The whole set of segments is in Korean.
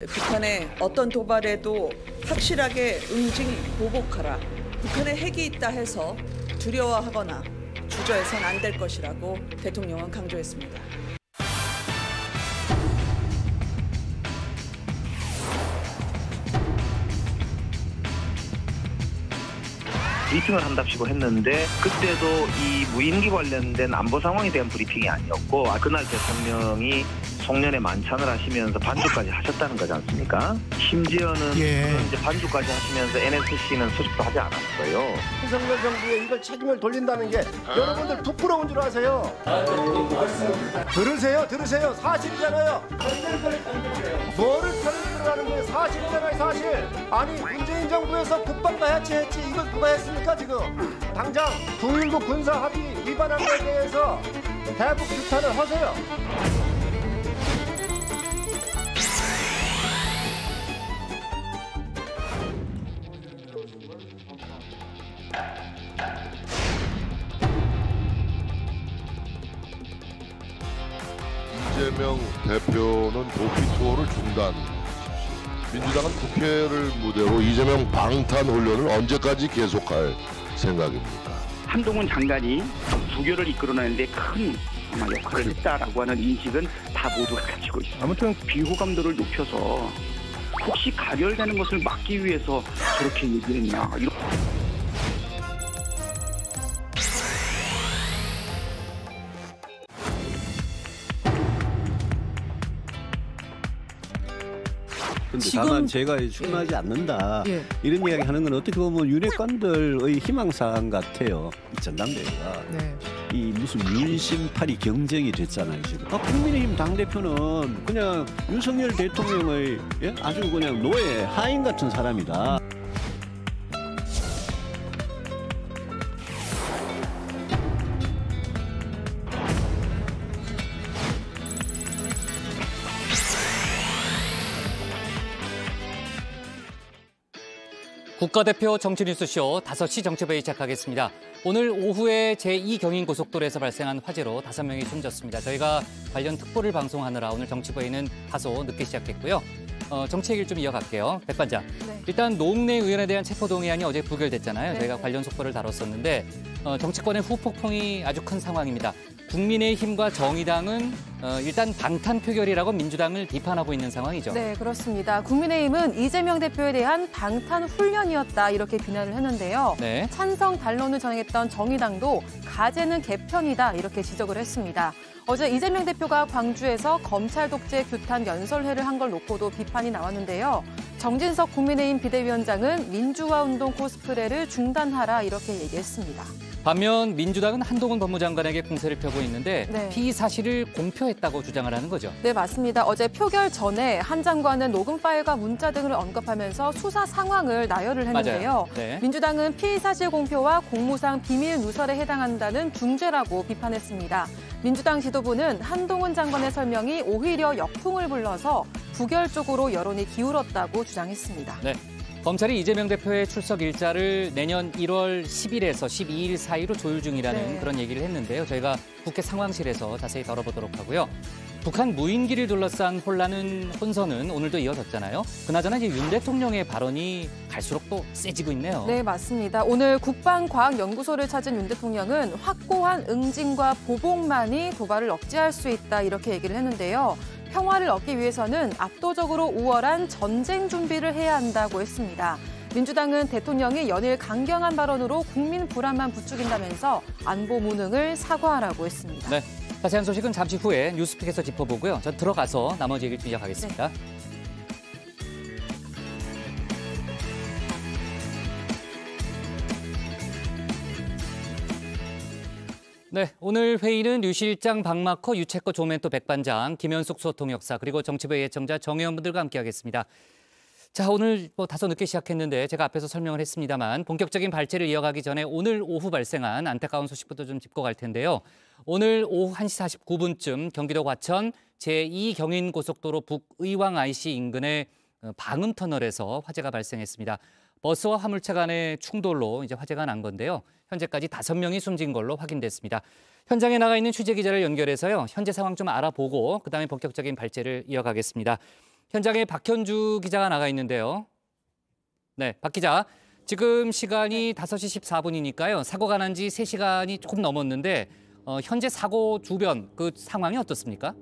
북한의 어떤 도발에도 확실하게 응징 보복하라. 북한에 핵이 있다 해서 두려워하거나 주저해선 안 될 것이라고 대통령은 강조했습니다. 브리핑을 한답시고 했는데 그때도 이 무인기 관련된 안보 상황에 대한 브리핑이 아니었고 그날 대통령이 송년회 만찬을 하시면서 반주까지 하셨다는 거지 않습니까? 심지어는 이제 반주까지 하시면서 NSC는 소집도 하지 않았어요. 윤석열 정부에 이걸 책임을 돌린다는 게 여러분들 부끄러운 줄 아세요? 들으세요. 사실이잖아요. 뭐를 편을 들으라는 거예요? 사실이잖아요, 사실. 아니 문재인 정부에서 국방과 해체했지 이걸 누가 했습니까 지금? 당장 9.19 군사 합의 위반한 것에 대해서 대북 규탄을 하세요. 이재명 대표는 도피 투어를 중단. 민주당은 국회를 무대로 이재명 방탄훈련을 언제까지 계속할 생각입니까? 한동훈 장관이 부교를 이끌어내는데 큰 역할을 했다라고 하는 인식은 다 모두가 가지고 있습니다. 아무튼 비호감도를 높여서 혹시 가결되는 것을 막기 위해서 저렇게 얘기했나. 근데 다만 제가 출마하지 않는다 이런 이야기 하는 건 어떻게 보면 윤핵관들의 희망사항 같아요. 이 전당대회가 이 무슨 윤심팔이 경쟁이 됐잖아요 지금. 국민의힘 당대표는 그냥 윤석열 대통령의 아주 그냥 노예 하인 같은 사람이다. 국가대표 정치뉴스쇼 5시 정치부에 시작하겠습니다. 오늘 오후에 제2경인고속도로에서 발생한 화재로 5명이 숨졌습니다. 저희가 관련 특보를 방송하느라 오늘 정치부에는 다소 늦게 시작했고요. 정치 얘기를 좀 이어갈게요. 백반장. 일단 노웅래 의원에 대한 체포동의안이 어제 부결됐잖아요. 저희가 관련 속보를 다뤘었는데 정치권의 후폭풍이 아주 큰 상황입니다. 국민의힘과 정의당은 일단 방탄 표결이라고 민주당을 비판하고 있는 상황이죠. 네, 그렇습니다. 국민의힘은 이재명 대표에 대한 방탄 훈련이었다 이렇게 비난을 했는데요. 찬성 반론을 전했던 정의당도 가제는 개편이다 이렇게 지적을 했습니다. 어제 이재명 대표가 광주에서 검찰 독재 규탄 연설회를 한 걸 놓고도 비판이 나왔는데요. 정진석 국민의힘 비대위원장은 민주화 운동 코스프레를 중단하라 이렇게 얘기했습니다. 반면 민주당은 한동훈 법무장관에게 공세를 펴고 있는데 피의 사실을 공표했다고 주장을 하는 거죠. 네, 맞습니다. 어제 표결 전에 한 장관은 녹음 파일과 문자 등을 언급하면서 수사 상황을 나열을 했는데요. 민주당은 피의 사실 공표와 공무상 비밀 누설에 해당한다는 중죄라고 비판했습니다. 민주당 지도부는 한동훈 장관의 설명이 오히려 역풍을 불러서 부결 쪽으로 여론이 기울었다고 주장했습니다. 검찰이 이재명 대표의 출석 일자를 내년 1월 10일에서 12일 사이로 조율 중이라는 그런 얘기를 했는데요. 저희가 국회 상황실에서 자세히 다뤄보도록 하고요. 북한 무인기를 둘러싼 혼선은 오늘도 이어졌잖아요. 그나저나 이제 윤 대통령의 발언이 갈수록 또 세지고 있네요. 네, 맞습니다. 오늘 국방과학연구소를 찾은 윤 대통령은 확고한 응징과 보복만이 도발을 억제할 수 있다 이렇게 얘기를 했는데요. 평화를 얻기 위해서는 압도적으로 우월한 전쟁 준비를 해야 한다고 했습니다. 민주당은 대통령이 연일 강경한 발언으로 국민 불안만 부추긴다면서 안보 무능을 사과하라고 했습니다. 자세한 소식은 잠시 후에 뉴스픽에서 짚어보고요. 저 들어가서 나머지 얘기를 좀 이어가겠습니다. 오늘 회의는 류 실장, 박마커, 유채꽃 조멘토 백반장, 김현숙 소통역사 그리고 정치부의 예청자 정 의원분들과 함께하겠습니다. 자, 오늘 다소 늦게 시작했는데 제가 앞에서 설명을 했습니다만 본격적인 발제를 이어가기 전에 오늘 오후 발생한 안타까운 소식부터 좀 짚고 갈 텐데요. 오늘 오후 1시 49분쯤 경기도 과천 제2경인고속도로 북의왕 IC 인근의 방음터널에서 화재가 발생했습니다. 버스와 화물차 간의 충돌로 이제 화재가 난 건데요. 현재까지 5명이 숨진 걸로 확인됐습니다. 현장에 나가 있는 취재기자를 연결해서요. 현재 상황 좀 알아보고 그다음에 본격적인 발제를 이어가겠습니다. 현장에 박현주 기자가 나가 있는데요. 네, 박 기자. 지금 시간이 5시 14분이니까요. 사고가 난 지 3시간이 조금 넘었는데 현재 사고 주변 그 상황이 어떻습니까?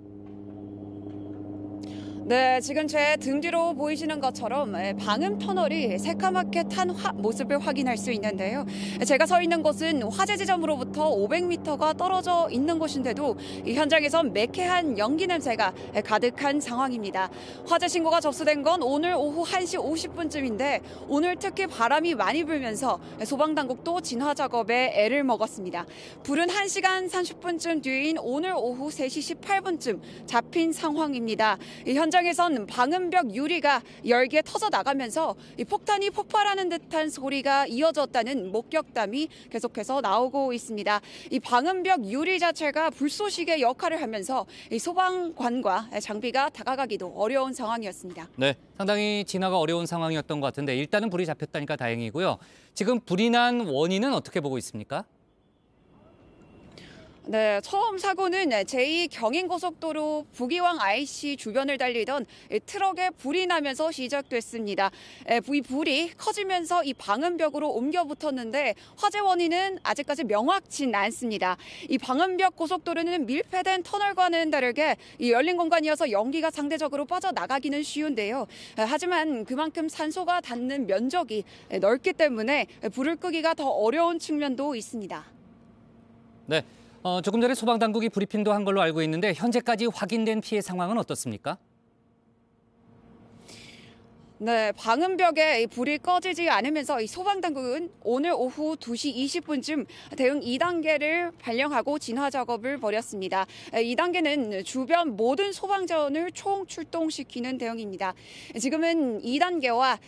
네, 지금 제 등 뒤로 보이시는 것처럼 방음 터널이 새까맣게 탄 모습을 확인할 수 있는데요. 제가 서 있는 곳은 화재 지점으로부터 500m가 떨어져 있는 곳인데도 이 현장에선 매캐한 연기 냄새가 가득한 상황입니다. 화재 신고가 접수된 건 오늘 오후 1시 50분쯤인데 오늘 특히 바람이 많이 불면서 소방당국도 진화 작업에 애를 먹었습니다. 불은 1시간 30분쯤 뒤인 오늘 오후 3시 18분쯤 잡힌 상황입니다. 이 현장에선 방음벽 유리가 열기에 터져 나가면서 이 폭탄이 폭발하는 듯한 소리가 이어졌다는 목격담이 계속해서 나오고 있습니다. 이 방음벽 유리 자체가 불쏘시개 역할을 하면서 이 소방관과 장비가 다가가기도 어려운 상황이었습니다. 네, 상당히 진화가 어려운 상황이었던 것 같은데 일단은 불이 잡혔다니까 다행이고요. 지금 불이 난 원인은 어떻게 보고 있습니까? 네, 처음 사고는 제2 경인고속도로 부기왕 IC 주변을 달리던 트럭에 불이 나면서 시작됐습니다. 이 불이 커지면서 이 방음벽으로 옮겨 붙었는데 화재 원인은 아직까지 명확진 않습니다. 이 방음벽 고속도로는 밀폐된 터널과는 다르게 이 열린 공간이어서 연기가 상대적으로 빠져나가기는 쉬운데요. 하지만 그만큼 산소가 닿는 면적이 넓기 때문에 불을 끄기가 더 어려운 측면도 있습니다. 네. 조금 전에 소방당국이 브리핑도 한 걸로 알고 있는데 현재까지 확인된 피해 상황은 어떻습니까? 네, 방음벽에 불이 꺼지지 않으면서 이 소방당국은 오늘 오후 2시 20분쯤 대응 2단계를 발령하고 진화 작업을 벌였습니다. 2단계는 주변 모든 소방자원을 총 출동시키는 대응입니다. 지금은 2단계와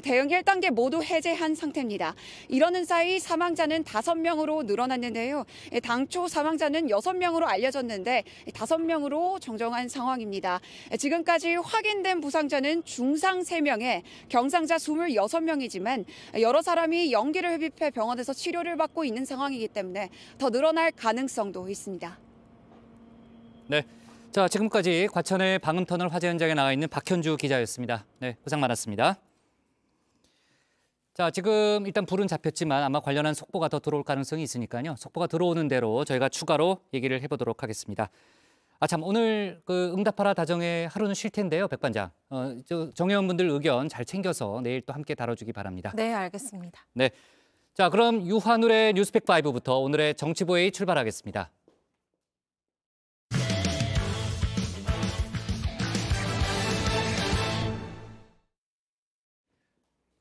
대응 1단계 모두 해제한 상태입니다. 이러는 사이 사망자는 5명으로 늘어났는데요. 당초 사망자는 6명으로 알려졌는데 5명으로 정정한 상황입니다. 지금까지 확인된 부상자는 중상 3명, 경상자 26명이지만 여러 사람이 연기를 흡입해 병원에서 치료를 받고 있는 상황이기 때문에 더 늘어날 가능성도 있습니다. 네, 자 지금까지 과천의 방음터널 화재 현장에 나와 있는 박현주 기자였습니다. 네, 고생 많았습니다. 자, 지금 일단 불은 잡혔지만 아마 관련한 속보가 더 들어올 가능성이 있으니까요. 속보가 들어오는 대로 저희가 추가로 얘기를 해보도록 하겠습니다. 참 오늘 그 응답하라 다정의 하루는 쉴 텐데요, 백 반장. 정의원분들 의견 잘 챙겨서 내일 또 함께 다뤄주기 바랍니다. 네, 알겠습니다. 네, 자 그럼 유한울의 뉴스픽 5부터 오늘의 정치부회의 출발하겠습니다.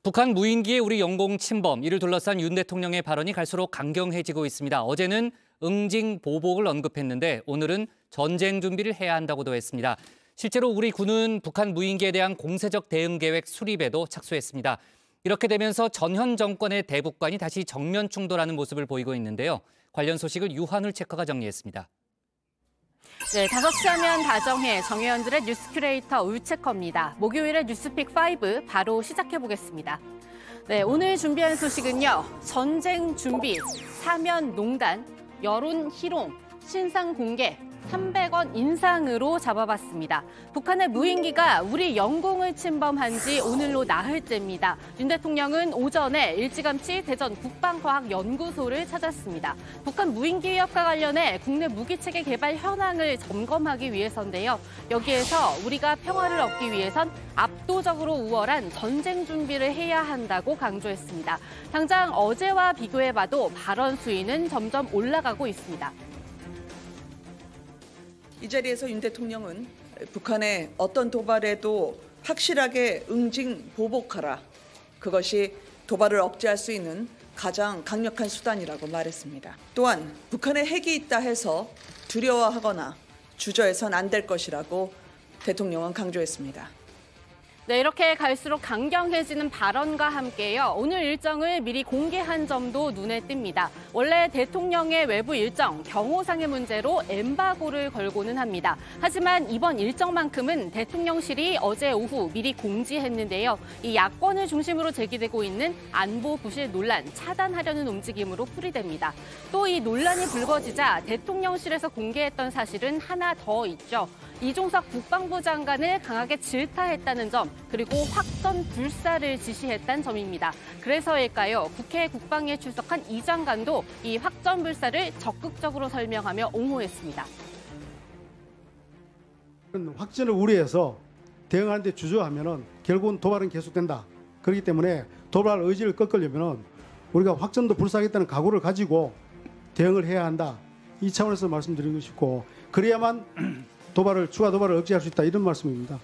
북한 무인기의 우리 영공 침범, 이를 둘러싼 윤 대통령의 발언이 갈수록 강경해지고 있습니다. 어제는 응징 보복을 언급했는데 오늘은 전쟁 준비를 해야 한다고도 했습니다. 실제로 우리 군은 북한 무인기에 대한 공세적 대응 계획 수립에도 착수했습니다. 이렇게 되면서 전현 정권의 대북관이 다시 정면 충돌하는 모습을 보이고 있는데요. 관련 소식을 유한울 체커가 정리했습니다. 네, 5시 하면 다정해 정의원들의 뉴스 큐레이터 울체커입니다. 목요일의 뉴스픽 5 바로 시작해보겠습니다. 네, 오늘 준비한 소식은요. 전쟁 준비, 사면 농단, 여론 희롱, 신상 공개, 300원 인상으로 잡아봤습니다. 북한의 무인기가 우리 영공을 침범한 지 오늘로 나흘째입니다. 윤 대통령은 오전에 일찌감치 대전 국방과학연구소를 찾았습니다. 북한 무인기 위협과 관련해 국내 무기체계 개발 현황을 점검하기 위해서인데요. 여기에서 우리가 평화를 얻기 위해선 압도적으로 우월한 전쟁 준비를 해야 한다고 강조했습니다. 당장 어제와 비교해봐도 발언 수위는 점점 올라가고 있습니다. 이 자리에서 윤 대통령은 북한의 어떤 도발에도 확실하게 응징 보복하라. 그것이 도발을 억제할 수 있는 가장 강력한 수단이라고 말했습니다. 또한 북한에 핵이 있다 해서 두려워하거나 주저해선 안 될 것이라고 대통령은 강조했습니다. 네, 이렇게 갈수록 강경해지는 발언과 함께요. 오늘 일정을 미리 공개한 점도 눈에 띕니다. 원래 대통령의 외부 일정, 경호상의 문제로 엠바고를 걸고는 합니다. 하지만 이번 일정만큼은 대통령실이 어제 오후 미리 공지했는데요. 이 야권을 중심으로 제기되고 있는 안보 부실 논란 차단하려는 움직임으로 풀이됩니다. 또 이 논란이 불거지자 대통령실에서 공개했던 사실은 하나 더 있죠. 이종석 국방부 장관을 강하게 질타했다는 점, 그리고 확전 불사를 지시했다는 점입니다. 그래서일까요? 국회 국방위에 출석한 이 장관도 이 확전 불사를 적극적으로 설명하며 옹호했습니다. 확전을 우려해서 대응하는 데 주저하면은 결국은 도발은 계속된다. 그렇기 때문에 도발 의지를 꺾으려면은 우리가 확전도 불사하겠다는 각오를 가지고 대응을 해야 한다. 이 차원에서 말씀드리고 싶고, 그래야만 추가 도발을 억제할 수 있다, 이런 말씀입니다.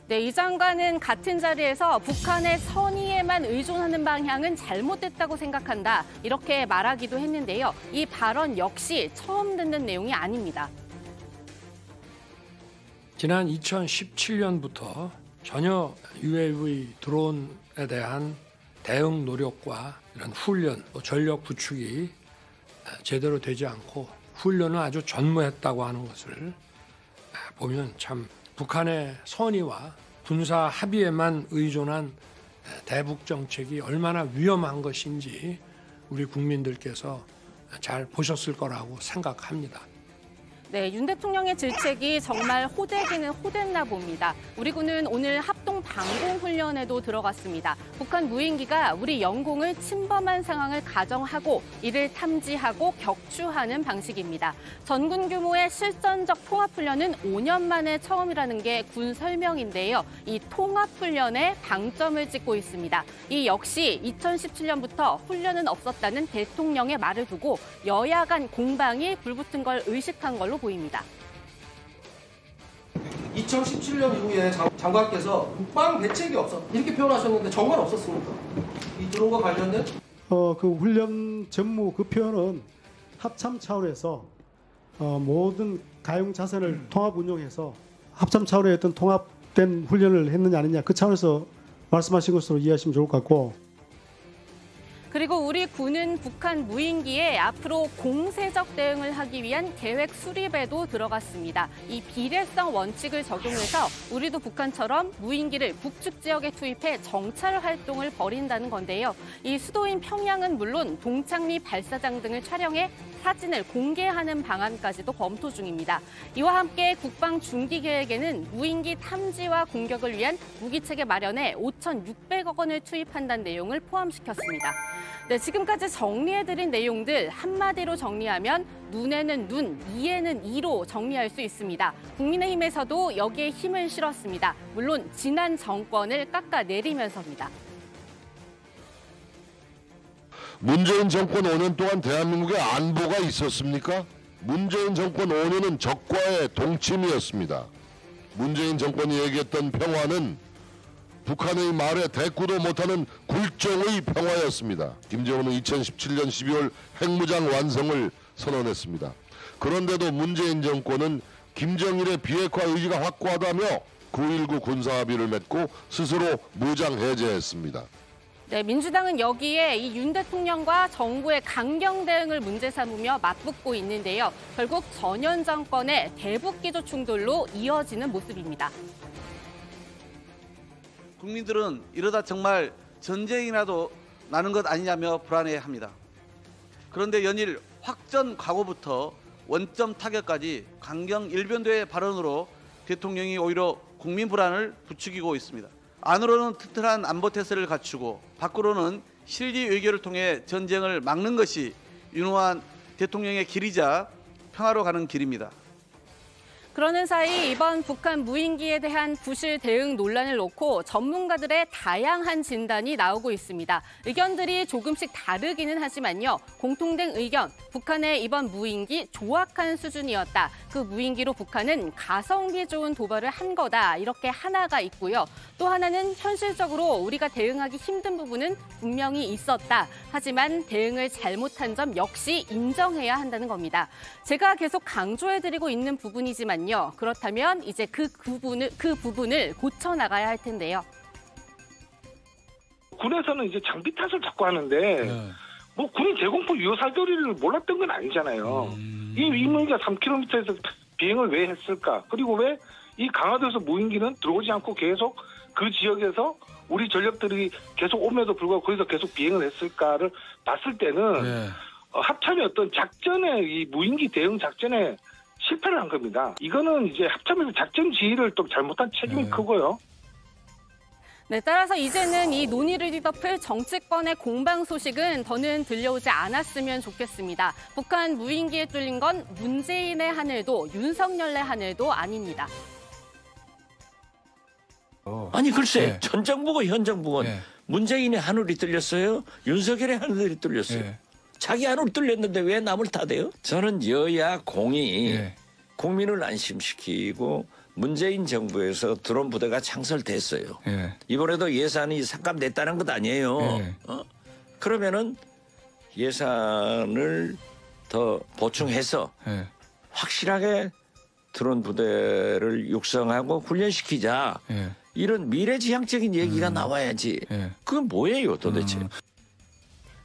네, 이 장관은 같은 자리에서 북한의 선의에만 의존하는 방향은 잘못됐다고 생각한다, 이렇게 말하기도 했는데요. 이 발언 역시 처음 듣는 내용이 아닙니다. 지난 2017년부터 전혀 UAV 드론에 대한 대응 노력과 이런 훈련, 전력 구축이 제대로 되지 않고 훈련을 아주 전무했다고 하는 것을 보면 참 북한의 선의와 군사 합의에만 의존한 대북 정책이 얼마나 위험한 것인지 우리 국민들께서 잘 보셨을 거라고 생각합니다. 네, 윤 대통령의 질책이 정말 호되기는 호됐나 봅니다. 우리 군은 오늘 합동 방공 훈련에도 들어갔습니다. 북한 무인기가 우리 영공을 침범한 상황을 가정하고 이를 탐지하고 격추하는 방식입니다. 전군 규모의 실전적 통합 훈련은 5년 만에 처음이라는 게 군 설명인데요. 이 통합 훈련에 방점을 찍고 있습니다. 이 역시 2017년부터 훈련은 없었다는 대통령의 말을 두고 여야 간 공방이 불붙은 걸 의식한 걸로 보입니다. 2017년 이후에 장관께서 국방 대책이 없었다, 이렇게 표현하셨는데 정말 없었습니까? 이 드론과 관련된? 그 훈련 전무 그 표현은 합참 차원에서 모든 가용 자산을 통합 운용해서 합참 차원의 어떤 통합된 훈련을 했느냐 아니냐, 그 차원에서 말씀하신 것으로 이해하시면 좋을 것 같고. 그리고 우리 군은 북한 무인기에 앞으로 공세적 대응을 하기 위한 계획 수립에도 들어갔습니다. 이 비례성 원칙을 적용해서 우리도 북한처럼 무인기를 북측 지역에 투입해 정찰 활동을 벌인다는 건데요. 이 수도인 평양은 물론 동창리 발사장 등을 촬영해 사진을 공개하는 방안까지도 검토 중입니다. 이와 함께 국방 중기 계획에는 무인기 탐지와 공격을 위한 무기체계 마련에 5,600억 원을 투입한다는 내용을 포함시켰습니다. 네, 지금까지 정리해드린 내용들 한마디로 정리하면 눈에는 눈, 이에는 이로 정리할 수 있습니다. 국민의힘에서도 여기에 힘을 실었습니다. 물론 지난 정권을 깎아내리면서입니다. 문재인 정권 5년 동안 대한민국에 안보가 있었습니까? 문재인 정권 5년은 적과의 동침이었습니다. 문재인 정권이 얘기했던 평화는 북한의 말에 대꾸도 못하는 굴종의 평화였습니다. 김정은은 2017년 12월 핵무장 완성을 선언했습니다. 그런데도 문재인 정권은 김정일의 비핵화 의지가 확고하다며 9.19 군사합의를 맺고 스스로 무장 해제했습니다. 네, 민주당은 여기에 이 윤 대통령과 정부의 강경 대응을 문제 삼으며 맞붙고 있는데요. 결국 전현 정권의 대북 기조 충돌로 이어지는 모습입니다. 국민들은 이러다 정말 전쟁이라도 나는 것 아니냐며 불안해합니다. 그런데 연일 확전 각오부터 원점 타격까지 강경 일변도의 발언으로 대통령이 오히려 국민 불안을 부추기고 있습니다. 안으로는 튼튼한 안보 태세를 갖추고 밖으로는 실리 외교를 통해 전쟁을 막는 것이 윤호한 대통령의 길이자 평화로 가는 길입니다. 그러는 사이 이번 북한 무인기에 대한 부실 대응 논란을 놓고 전문가들의 다양한 진단이 나오고 있습니다. 의견들이 조금씩 다르기는 하지만요. 공통된 의견, 북한의 이번 무인기 조악한 수준이었다. 그 무인기로 북한은 가성비 좋은 도발을 한 거다. 이렇게 하나가 있고요. 또 하나는 현실적으로 우리가 대응하기 힘든 부분은 분명히 있었다. 하지만 대응을 잘못한 점 역시 인정해야 한다는 겁니다. 제가 계속 강조해드리고 있는 부분이지만요. 그렇다면 이제 그 부분을 고쳐나가야 할 텐데요. 군에서는 이제 장비 탓을 자꾸 하는데 뭐 군인 재공포 유효 사거리를 몰랐던 건 아니잖아요. 이 무인기가 3km에서 비행을 왜 했을까? 그리고 왜 이 강화도에서 무인기는 들어오지 않고 계속 그 지역에서 우리 전력들이 계속 옴에도 불구하고 거기서 계속 비행을 했을까를 봤을 때는 합참의 어떤 작전에 이 무인기 대응 작전에 실패를 한 겁니다. 이거는 이제 합참에서 작전 지휘를 또 잘못한 책임이 크고요. 네, 따라서 이제는 이 논의를 뒤덮을 정치권의 공방 소식은 더는 들려오지 않았으면 좋겠습니다. 북한 무인기에 뚫린 건 문재인의 하늘도 윤석열의 하늘도 아닙니다. 아니 글쎄 전 정부고 현 정부는 문재인의 하늘이 뚫렸어요? 윤석열의 하늘이 뚫렸어요? 자기 하늘이 뚫렸는데 왜 남을 탓해요? 저는 여야 공이 국민을 안심시키고 문재인 정부에서 드론 부대가 창설됐어요. 이번에도 예산이 삭감됐다는 것 아니에요. 그러면은 예산을 더 보충해서 확실하게 드론 부대를 육성하고 훈련시키자. 이런 미래지향적인 얘기가 나와야지. 그건 뭐예요 도대체.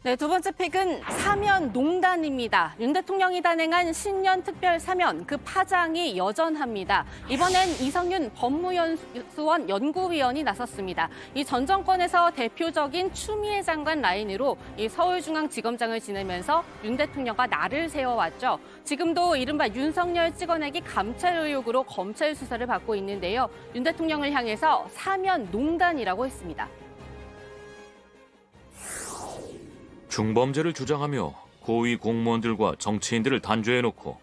네, 두 번째 픽은 사면농단입니다. 윤 대통령이 단행한 신년 특별 사면, 그 파장이 여전합니다. 이번엔 이성윤 법무연수원 연구위원이 나섰습니다. 이 전 정권에서 대표적인 추미애 장관 라인으로 이 서울중앙지검장을 지내면서 윤 대통령과 날을 세워왔죠. 지금도 이른바 윤석열 찍어내기 감찰 의혹으로 검찰 수사를 받고 있는데요. 윤 대통령을 향해서 사면농단이라고 했습니다. 중범죄를 주장하며 고위 공무원들과 정치인들을 단죄해놓고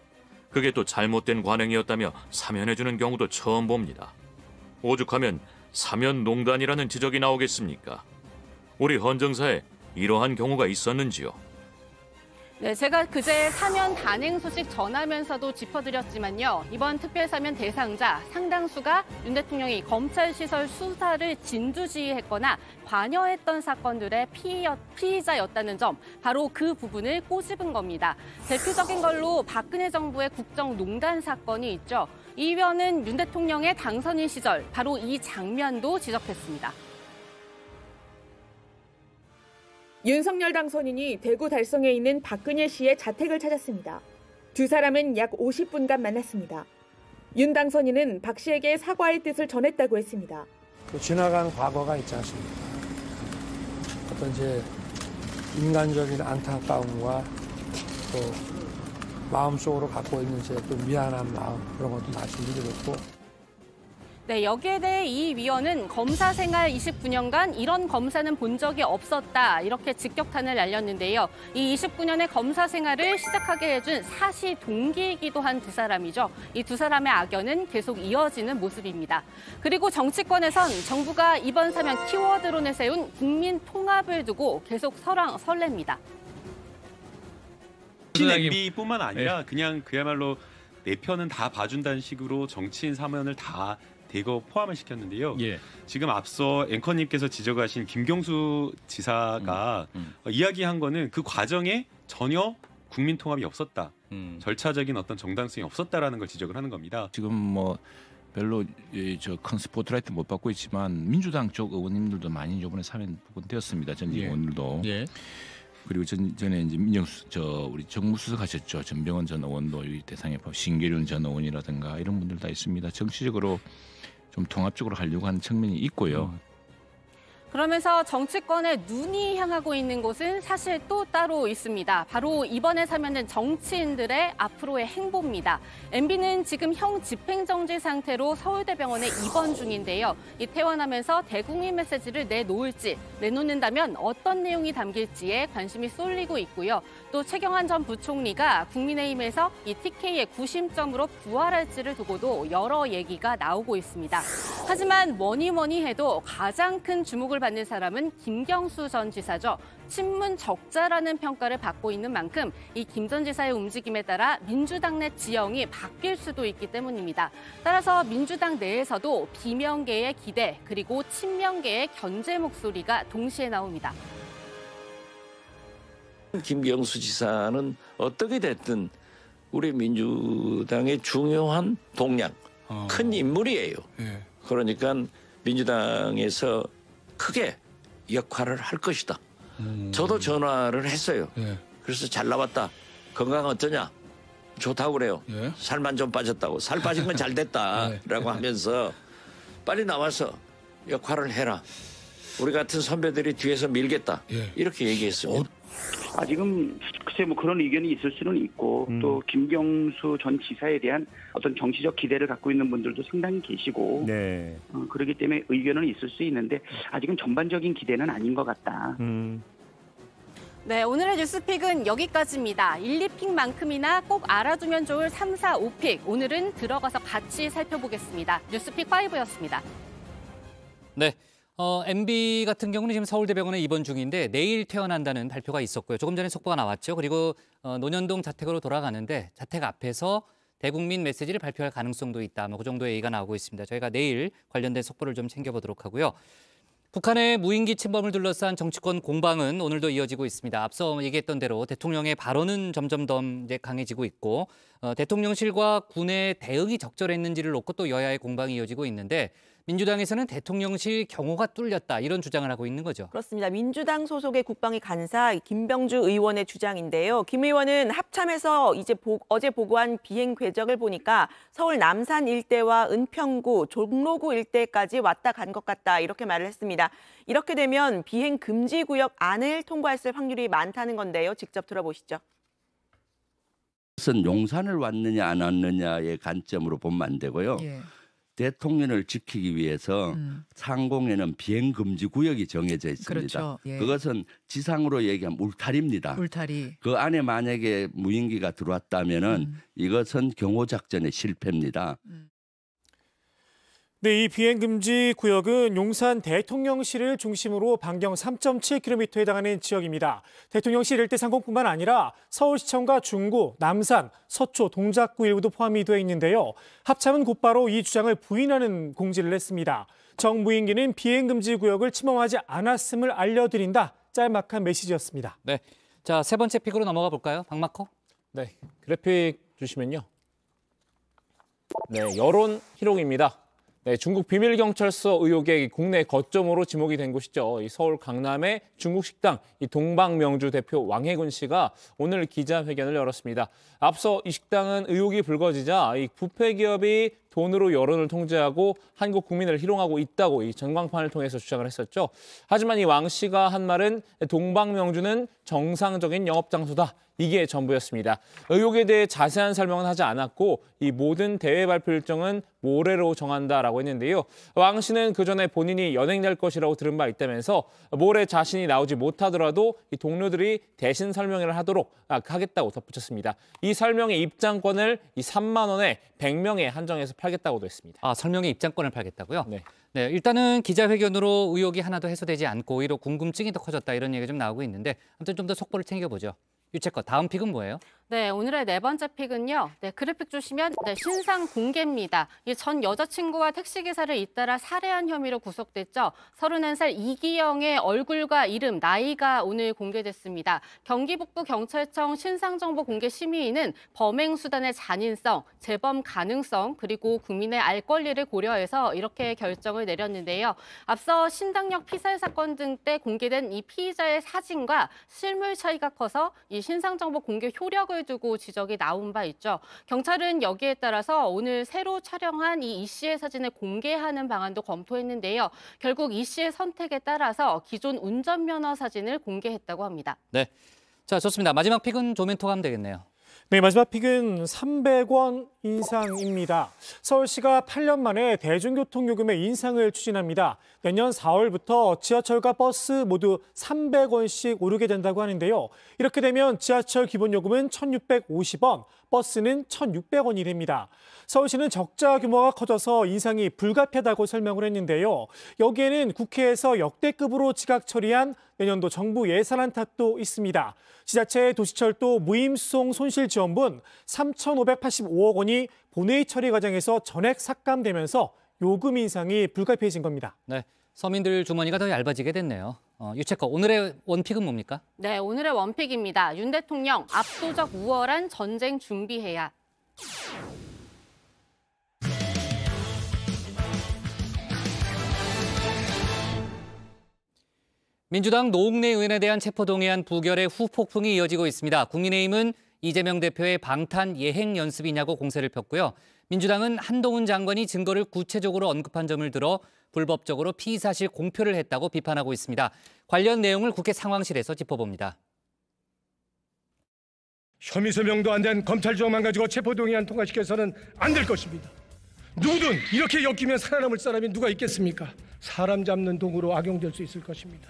그게 또 잘못된 관행이었다며 사면해주는 경우도 처음 봅니다. 오죽하면 사면농단이라는 지적이 나오겠습니까? 우리 헌정사에 이러한 경우가 있었는지요? 네, 제가 그제 사면 단행 소식 전하면서도 짚어드렸지만요. 이번 특별사면 대상자 상당수가 윤 대통령이 검찰시설 수사를 진두지휘했거나 관여했던 사건들의 피의자였다는 점, 바로 그 부분을 꼬집은 겁니다. 대표적인 걸로 박근혜 정부의 국정농단 사건이 있죠. 이 의원은 윤 대통령의 당선인 시절 바로 이 장면도 지적했습니다. 윤석열 당선인이 대구 달성에 있는 박근혜 씨의 자택을 찾았습니다. 두 사람은 약 50분간 만났습니다. 윤 당선인은 박 씨에게 사과의 뜻을 전했다고 했습니다. 지나간 과거가 있지 않습니까? 어떤 이제 인간적인 안타까움과 또 마음속으로 갖고 있는 제 또 미안한 마음, 그런 것도 말씀드렸고. 네, 여기에 대해 이 위원은 검사 생활 29년간 이런 검사는 본 적이 없었다, 이렇게 직격탄을 날렸는데요. 이 29년의 검사 생활을 시작하게 해준 사시 동기이기도 한 두 사람이죠. 이 두 사람의 악연은 계속 이어지는 모습입니다. 그리고 정치권에선 정부가 이번 사면 키워드로 내세운 국민 통합을 두고 계속 설렙니다. MB뿐만 아니라 그냥 그야말로 내 편은 다 봐준다는 식으로 정치인 사면을 다 대거 포함을 시켰는데요. 지금 앞서 앵커님께서 지적하신 김경수 지사가 이야기한 거는 그 과정에 전혀 국민 통합이 없었다. 절차적인 어떤 정당성이 없었다라는 걸 지적을 하는 겁니다. 지금 뭐 별로 큰 스포트라이트 못 받고 있지만 민주당 쪽 의원님들도 많이 이번에 사면 부분되었습니다. 전직 의원들도. 그리고 전에 이제 우리 정무수석 하셨죠. 전병헌 전 의원도 이 대상에 신계륜 전 의원이라든가 이런 분들 다 있습니다. 정치적으로 좀 통합적으로 하려고 하는 측면이 있고요. 그러면서 정치권의 눈이 향하고 있는 곳은 사실 또 따로 있습니다. 바로 이번에 사면된 정치인들의 앞으로의 행보입니다. MB는 지금 형 집행정지 상태로 서울대병원에 입원 중인데요. 이 퇴원하면서 대국민 메시지를 내놓을지, 내놓는다면 어떤 내용이 담길지에 관심이 쏠리고 있고요. 또 최경환 전 부총리가 국민의힘에서 이 TK의 구심점으로 부활할지를 두고도 여러 얘기가 나오고 있습니다. 하지만 뭐니 해도 가장 큰 주목을 주목을 받는 사람은 김경수 전 지사죠. 친문 적자라는 평가를 받고 있는 만큼 이 김 전 지사의 움직임에 따라 민주당 내 지형이 바뀔 수도 있기 때문입니다. 따라서 민주당 내에서도 비명계의 기대 그리고 친명계의 견제 목소리가 동시에 나옵니다. 김경수 지사는 어떻게 됐든 우리 민주당의 중요한 동력, 큰 인물이에요. 그러니까 민주당에서 크게 역할을 할 것이다. 저도 전화를 했어요. 그래서 잘 나왔다. 건강 어떠냐? 좋다고 그래요. 살만 좀 빠졌다고. 살 빠진 건 잘 됐다라고 하면서 빨리 나와서 역할을 해라. 우리 같은 선배들이 뒤에서 밀겠다. 이렇게 얘기했습니다. 아직은 글쎄 뭐 그런 의견이 있을 수는 있고 또 김경수 전 지사에 대한 어떤 정치적 기대를 갖고 있는 분들도 상당히 계시고 그렇기 때문에 의견은 있을 수 있는데 아직은 전반적인 기대는 아닌 것 같다. 네, 오늘의 뉴스픽은 여기까지입니다. 1, 2픽만큼이나 꼭 알아두면 좋을 3, 4, 5픽. 오늘은 들어가서 같이 살펴보겠습니다. 뉴스픽 5였습니다. 네. MB 같은 경우는 지금 서울대병원에 입원 중인데 내일 퇴원한다는 발표가 있었고요. 조금 전에 속보가 나왔죠. 그리고 논현동 자택으로 돌아가는데 자택 앞에서 대국민 메시지를 발표할 가능성도 있다. 뭐 그 정도의 얘기가 나오고 있습니다. 저희가 내일 관련된 속보를 좀 챙겨보도록 하고요. 북한의 무인기 침범을 둘러싼 정치권 공방은 오늘도 이어지고 있습니다. 앞서 얘기했던 대로 대통령의 발언은 점점 더 이제 강해지고 있고 대통령실과 군의 대응이 적절했는지를 놓고 또 여야의 공방이 이어지고 있는데 민주당에서는 대통령실 경호가 뚫렸다 이런 주장을 하고 있는 거죠. 그렇습니다. 민주당 소속의 국방위 간사 김병주 의원의 주장인데요. 김 의원은 합참에서 어제 보고한 비행 궤적을 보니까 서울 남산 일대와 은평구, 종로구 일대까지 왔다 간 것 같다 이렇게 말을 했습니다. 이렇게 되면 비행 금지 구역 안을 통과했을 확률이 많다는 건데요. 직접 들어보시죠. 그것은 용산을 왔느냐 안 왔느냐의 관점으로 보면 안 되고요. 대통령을 지키기 위해서 상공에는 비행 금지 구역이 정해져 있습니다. 그렇죠. 그것은 지상으로 얘기하면 울타리입니다. 울타리. 그 안에 만약에 무인기가 들어왔다면은 이것은 경호 작전의 실패입니다. 네, 이 비행금지 구역은 용산 대통령실을 중심으로 반경 3.7km에 해당하는 지역입니다. 대통령실 일대 상공뿐만 아니라 서울시청과 중구, 남산, 서초, 동작구 일부도 포함이 되어 있는데요. 합참은 곧바로 이 주장을 부인하는 공지를 냈습니다. 정무인기는 비행금지 구역을 침범하지 않았음을 알려드린다. 짤막한 메시지였습니다. 네, 자, 세 번째 픽으로 넘어가 볼까요? 박마커? 네, 그래픽 주시면요. 네, 여론 희롱입니다. 네, 중국 비밀경찰서 의혹의 국내 거점으로 지목이 된 곳이죠. 이 서울 강남의 중국 식당 이 동방명주 대표 왕해군 씨가 오늘 기자회견을 열었습니다. 앞서 이 식당은 의혹이 불거지자 이 부패 기업이 돈으로 여론을 통제하고 한국 국민을 희롱하고 있다고 이 전광판을 통해서 주장을 했었죠. 하지만 이 왕 씨가 한 말은 동방명주는 정상적인 영업장소다. 이게 전부였습니다. 의혹에 대해 자세한 설명은 하지 않았고 이 모든 대회 발표 일정은 모레로 정한다라고 했는데요. 왕 씨는 그전에 본인이 연행될 것이라고 들은 바 있다면서 모레 자신이 나오지 못하더라도 이 동료들이 대신 설명회를 하겠다고 덧붙였습니다. 이 설명회 입장권을 이 3만 원에 100명에 한정해서 팔겠다고도 했습니다. 아, 설명회 입장권을 팔겠다고요? 네. 네, 일단은 기자회견으로 의혹이 하나도 해소되지 않고 오히려 궁금증이 더 커졌다 이런 얘기가 좀 나오고 있는데 아무튼 좀 더 속보를 챙겨보죠. 유채껏 다음 픽은 뭐예요? 네, 오늘의 네 번째 픽은요. 네, 그래픽 주시면 신상 공개입니다. 이 전 여자친구와 택시기사를 잇따라 살해한 혐의로 구속됐죠. 31살 이기영의 얼굴과 이름, 나이가 오늘 공개됐습니다. 경기 북부 경찰청 신상정보 공개 심의위는 범행 수단의 잔인성, 재범 가능성, 그리고 국민의 알 권리를 고려해서 이렇게 결정을 내렸는데요. 앞서 신당역 피살 사건 등 때 공개된 이 피의자의 사진과 실물 차이가 커서 이 신상정보 공개 효력을 두고 지적이 나온 바 있죠. 경찰은 여기에 따라서 오늘 새로 촬영한 이 씨의 사진을 공개하는 방안도 검토했는데요. 결국 이 씨의 선택에 따라서 기존 운전면허 사진을 공개했다고 합니다. 네, 자 좋습니다. 마지막 픽은 조멘토가 하면 되겠네요. 네, 마지막 픽은 300원 인상입니다. 서울시가 8년 만에 대중교통 요금의 인상을 추진합니다. 내년 4월부터 지하철과 버스 모두 300원씩 오르게 된다고 하는데요. 이렇게 되면 지하철 기본요금은 1,650원, 버스는 1,600원이 됩니다. 서울시는 적자 규모가 커져서 인상이 불가피하다고 설명을 했는데요. 여기에는 국회에서 역대급으로 지각 처리한 내년도 정부 예산안 탓도 있습니다. 지자체 도시철도 무임수송 손실지원분 3,585억 원이 본회의 처리 과정에서 전액 삭감되면서 요금 인상이 불가피해진 겁니다. 네, 서민들 주머니가 더 얇아지게 됐네요. 유채커, 오늘의 원픽은 뭡니까? 네, 오늘의 원픽입니다. 윤 대통령, 압도적 우월한 전쟁 준비해야. 민주당 노웅래 의원에 대한 체포동의안 부결의 후폭풍이 이어지고 있습니다. 국민의힘은 이재명 대표의 방탄 예행 연습이냐고 공세를 폈고요. 민주당은 한동훈 장관이 증거를 구체적으로 언급한 점을 들어 불법적으로 피의사실 공표를 했다고 비판하고 있습니다. 관련 내용을 국회 상황실에서 짚어봅니다. 혐의 소명도 안 된 검찰 조항만 가지고 체포동의안 통과시켜서는 안 될 것입니다. 누구든 이렇게 엮이면 살아남을 사람이 누가 있겠습니까? 사람 잡는 도구로 악용될 수 있을 것입니다.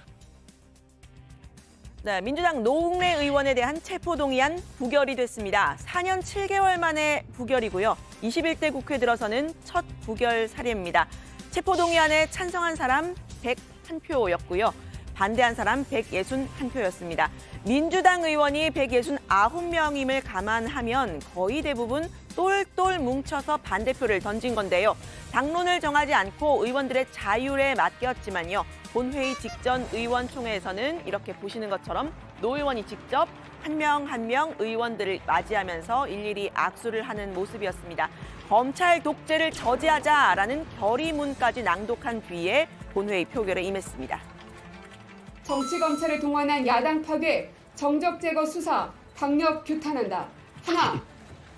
네, 민주당 노웅래 의원에 대한 체포동의안 부결이 됐습니다. 4년 7개월 만에 부결이고요. 21대 국회 들어서는 첫 부결 사례입니다. 체포동의안에 찬성한 사람 101표였고요. 반대한 사람 161표였습니다. 민주당 의원이 169명임을 감안하면 거의 대부분 똘똘 뭉쳐서 반대표를 던진 건데요. 당론을 정하지 않고 의원들의 자율에 맡겼지만요. 본회의 직전 의원총회에서는 이렇게 보시는 것처럼 노 의원이 직접 한 명 한 명 의원들을 맞이하면서 일일이 악수를 하는 모습이었습니다. 검찰 독재를 저지하자라는 결의문까지 낭독한 뒤에 본회의 표결에 임했습니다. 정치검찰을 동원한 야당 파괴, 정적 제거 수사, 강력 규탄한다. 하나,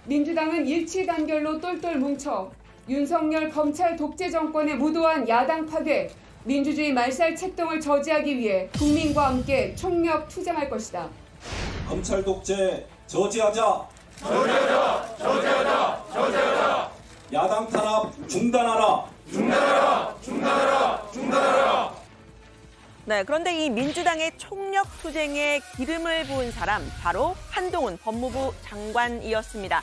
민주당은 일치 단결로 똘똘 뭉쳐 윤석열 검찰 독재 정권의 무도한 야당 파괴, 민주주의 말살 책동을 저지하기 위해 국민과 함께 총력 투쟁할 것이다. 검찰 독재 저지하자. 저지하자. 저지하자. 저지하자. 야당 탄압 중단하라. 중단하라. 중단하라. 중단하라. 네, 그런데 이 민주당의 총력 투쟁에 기름을 부은 사람 바로 한동훈 법무부 장관이었습니다.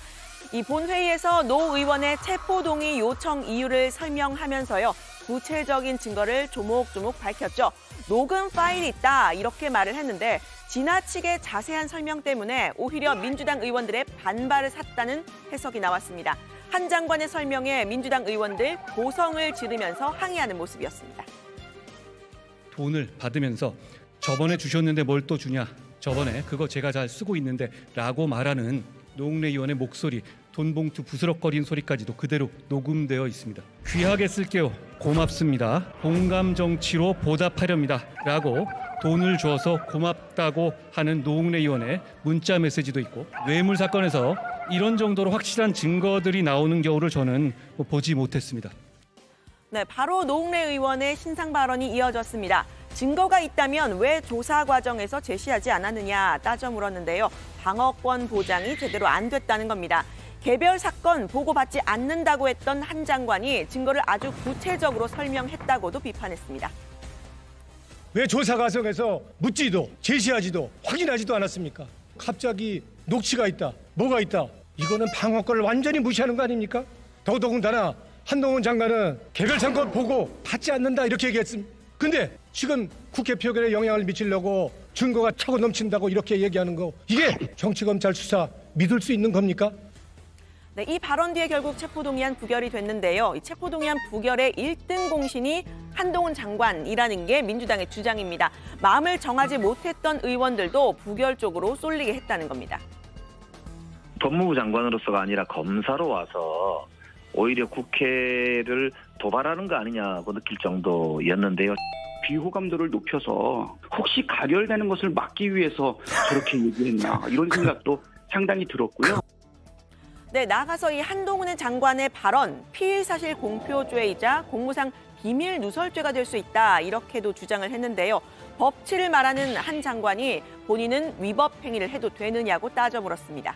이 본회의에서 노 의원의 체포동의 요청 이유를 설명하면서요. 구체적인 증거를 조목조목 밝혔죠. 녹음 파일이 있다 이렇게 말을 했는데 지나치게 자세한 설명 때문에 오히려 민주당 의원들의 반발을 샀다는 해석이 나왔습니다. 한 장관의 설명에 민주당 의원들 고성을 지르면서 항의하는 모습이었습니다. 돈을 받으면서 저번에 주셨는데 뭘 또 주냐. 저번에 그거 제가 잘 쓰고 있는데 라고 말하는 노웅래 의원의 목소리, 돈봉투 부스럭거리는 소리까지도 그대로 녹음되어 있습니다. 귀하게 쓸게요. 고맙습니다. 봉감 정치로 보답하렵니다. 라고 돈을 줘서 고맙다고 하는 노웅래 의원의 문자 메시지도 있고 뇌물 사건에서 이런 정도로 확실한 증거들이 나오는 경우를 저는 보지 못했습니다. 네, 바로 노웅래 의원의 신상 발언이 이어졌습니다. 증거가 있다면 왜 조사 과정에서 제시하지 않았느냐 따져 물었는데요. 방어권 보장이 제대로 안 됐다는 겁니다. 개별 사건 보고받지 않는다고 했던 한 장관이 증거를 아주 구체적으로 설명했다고도 비판했습니다. 왜 조사 과정에서 묻지도 제시하지도 확인하지도 않았습니까? 갑자기 녹취가 있다, 뭐가 있다. 이거는 방어권을 완전히 무시하는 거 아닙니까? 더더군다나 한동훈 장관은 개별 사건 보고 받지 않는다 이렇게 얘기했습니다. 근데 지금 국회 표결에 영향을 미치려고 증거가 차고 넘친다고 이렇게 얘기하는 거 이게 정치검찰 수사 믿을 수 있는 겁니까? 네, 이 발언 뒤에 결국 체포동의안 부결이 됐는데요. 이 체포동의안 부결의 1등 공신이 한동훈 장관이라는 게 민주당의 주장입니다. 마음을 정하지 못했던 의원들도 부결 쪽으로 쏠리게 했다는 겁니다. 법무부 장관으로서가 아니라 검사로 와서 오히려 국회를 도발하는 거 아니냐고 느낄 정도였는데요. 비호감도를 높여서 혹시 가결되는 것을 막기 위해서 저렇게 얘기했나 이런 생각도 상당히 들었고요. 네, 나아가서 이 한동훈 장관의 발언, 피의사실 공표죄이자 공무상 비밀 누설죄가 될 수 있다 이렇게도 주장을 했는데요. 법치를 말하는 한 장관이 본인은 위법 행위를 해도 되느냐고 따져 물었습니다.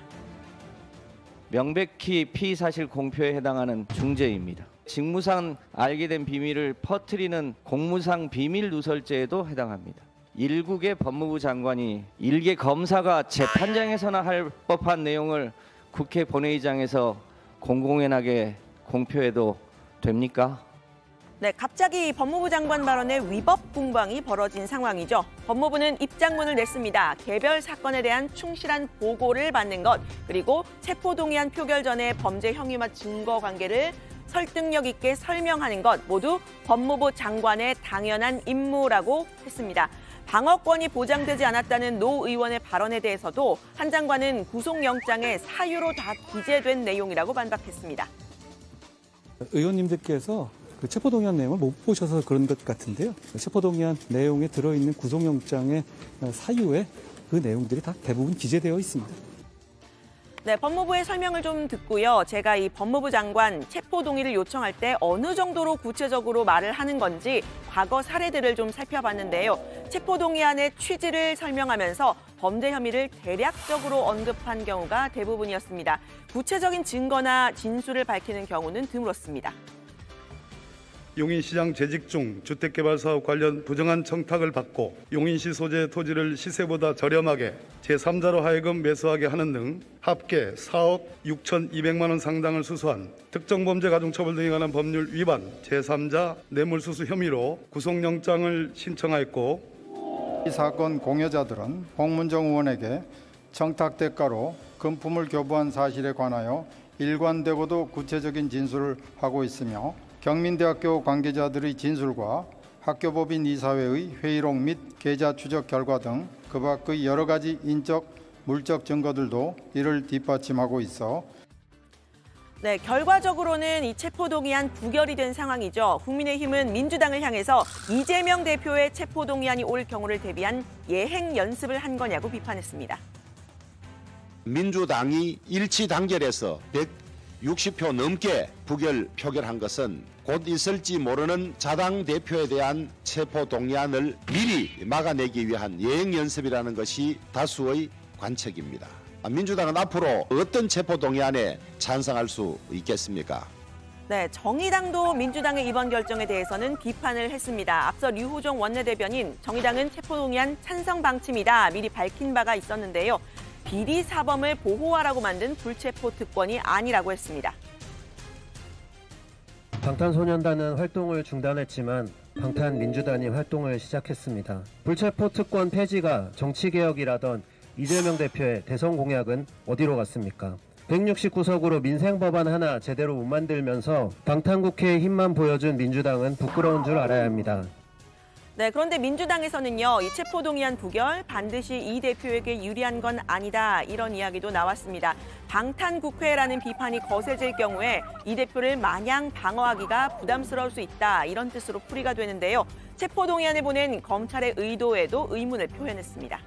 명백히 피의사실 공표에 해당하는 중죄입니다. 직무상 알게 된 비밀을 퍼뜨리는 공무상 비밀 누설죄에도 해당합니다. 일국의 법무부 장관이 일개 검사가 재판장에서나 할 법한 내용을 국회 본회의장에서 공공연하게 공표해도 됩니까? 네, 갑자기 법무부 장관 발언에 위법 공방이 벌어진 상황이죠. 법무부는 입장문을 냈습니다. 개별 사건에 대한 충실한 보고를 받는 것, 그리고 체포동의안 표결 전에 범죄 형의와 증거 관계를 설득력 있게 설명하는 것 모두 법무부 장관의 당연한 임무라고 했습니다. 방어권이 보장되지 않았다는 노 의원의 발언에 대해서도 한 장관은 구속영장의 사유로 다 기재된 내용이라고 반박했습니다. 의원님들께서 그 체포동의안 내용을 못 보셔서 그런 것 같은데요. 체포동의안 내용에 들어있는 구속영장의 사유에 그 내용들이 다 대부분 기재되어 있습니다. 네, 법무부의 설명을 좀 듣고요. 제가 이 법무부 장관 체포동의를 요청할 때 어느 정도로 구체적으로 말을 하는 건지 과거 사례들을 좀 살펴봤는데요. 체포동의안의 취지를 설명하면서 범죄 혐의를 대략적으로 언급한 경우가 대부분이었습니다. 구체적인 증거나 진술을 밝히는 경우는 드물었습니다. 용인시장 재직 중 주택개발사업 관련 부정한 청탁을 받고 용인시 소재 토지를 시세보다 저렴하게 제3자로 하여금 매수하게 하는 등 합계 4억 6,200만 원 상당을 수수한 특정범죄 가중처벌 등에 관한 법률 위반 제3자 뇌물수수 혐의로 구속영장을 신청하였고 이 사건 공여자들은 홍문정 의원에게 청탁 대가로 금품을 교부한 사실에 관하여 일관되고도 구체적인 진술을 하고 있으며 경민대학교 관계자들의 진술과 학교법인 이사회의 회의록 및 계좌 추적 결과 등 그 밖의 여러 가지 인적, 물적 증거들도 이를 뒷받침하고 있어 네, 결과적으로는 이 체포동의안 부결이 된 상황이죠. 국민의힘은 민주당을 향해서 이재명 대표의 체포동의안이 올 경우를 대비한 예행 연습을 한 거냐고 비판했습니다. 민주당이 일치 단결해서 160표 넘게 부결 표결한 것은 곧 있을지 모르는 자당 대표에 대한 체포동의안을 미리 막아내기 위한 예행 연습이라는 것이 다수의 관측입니다. 민주당은 앞으로 어떤 체포동의안에 찬성할 수 있겠습니까? 네, 정의당도 민주당의 이번 결정에 대해서는 비판을 했습니다. 앞서 류호정 원내대변인, 정의당은 체포동의안 찬성 방침이다 미리 밝힌 바가 있었는데요. 비리사범을 보호하라고 만든 불체포 특권이 아니라고 했습니다. 방탄소년단은 활동을 중단했지만 방탄민주단이 활동을 시작했습니다. 불체포 특권 폐지가 정치개혁이라던 이재명 대표의 대선 공약은 어디로 갔습니까? 169석으로 민생법안 하나 제대로 못 만들면서 방탄국회의 힘만 보여준 민주당은 부끄러운 줄 알아야 합니다. 네, 그런데 민주당에서는요, 이 체포동의안 부결 반드시 이 대표에게 유리한 건 아니다 이런 이야기도 나왔습니다. 방탄국회라는 비판이 거세질 경우에 이 대표를 마냥 방어하기가 부담스러울 수 있다 이런 뜻으로 풀이가 되는데요. 체포동의안을 보낸 검찰의 의도에도 의문을 표현했습니다.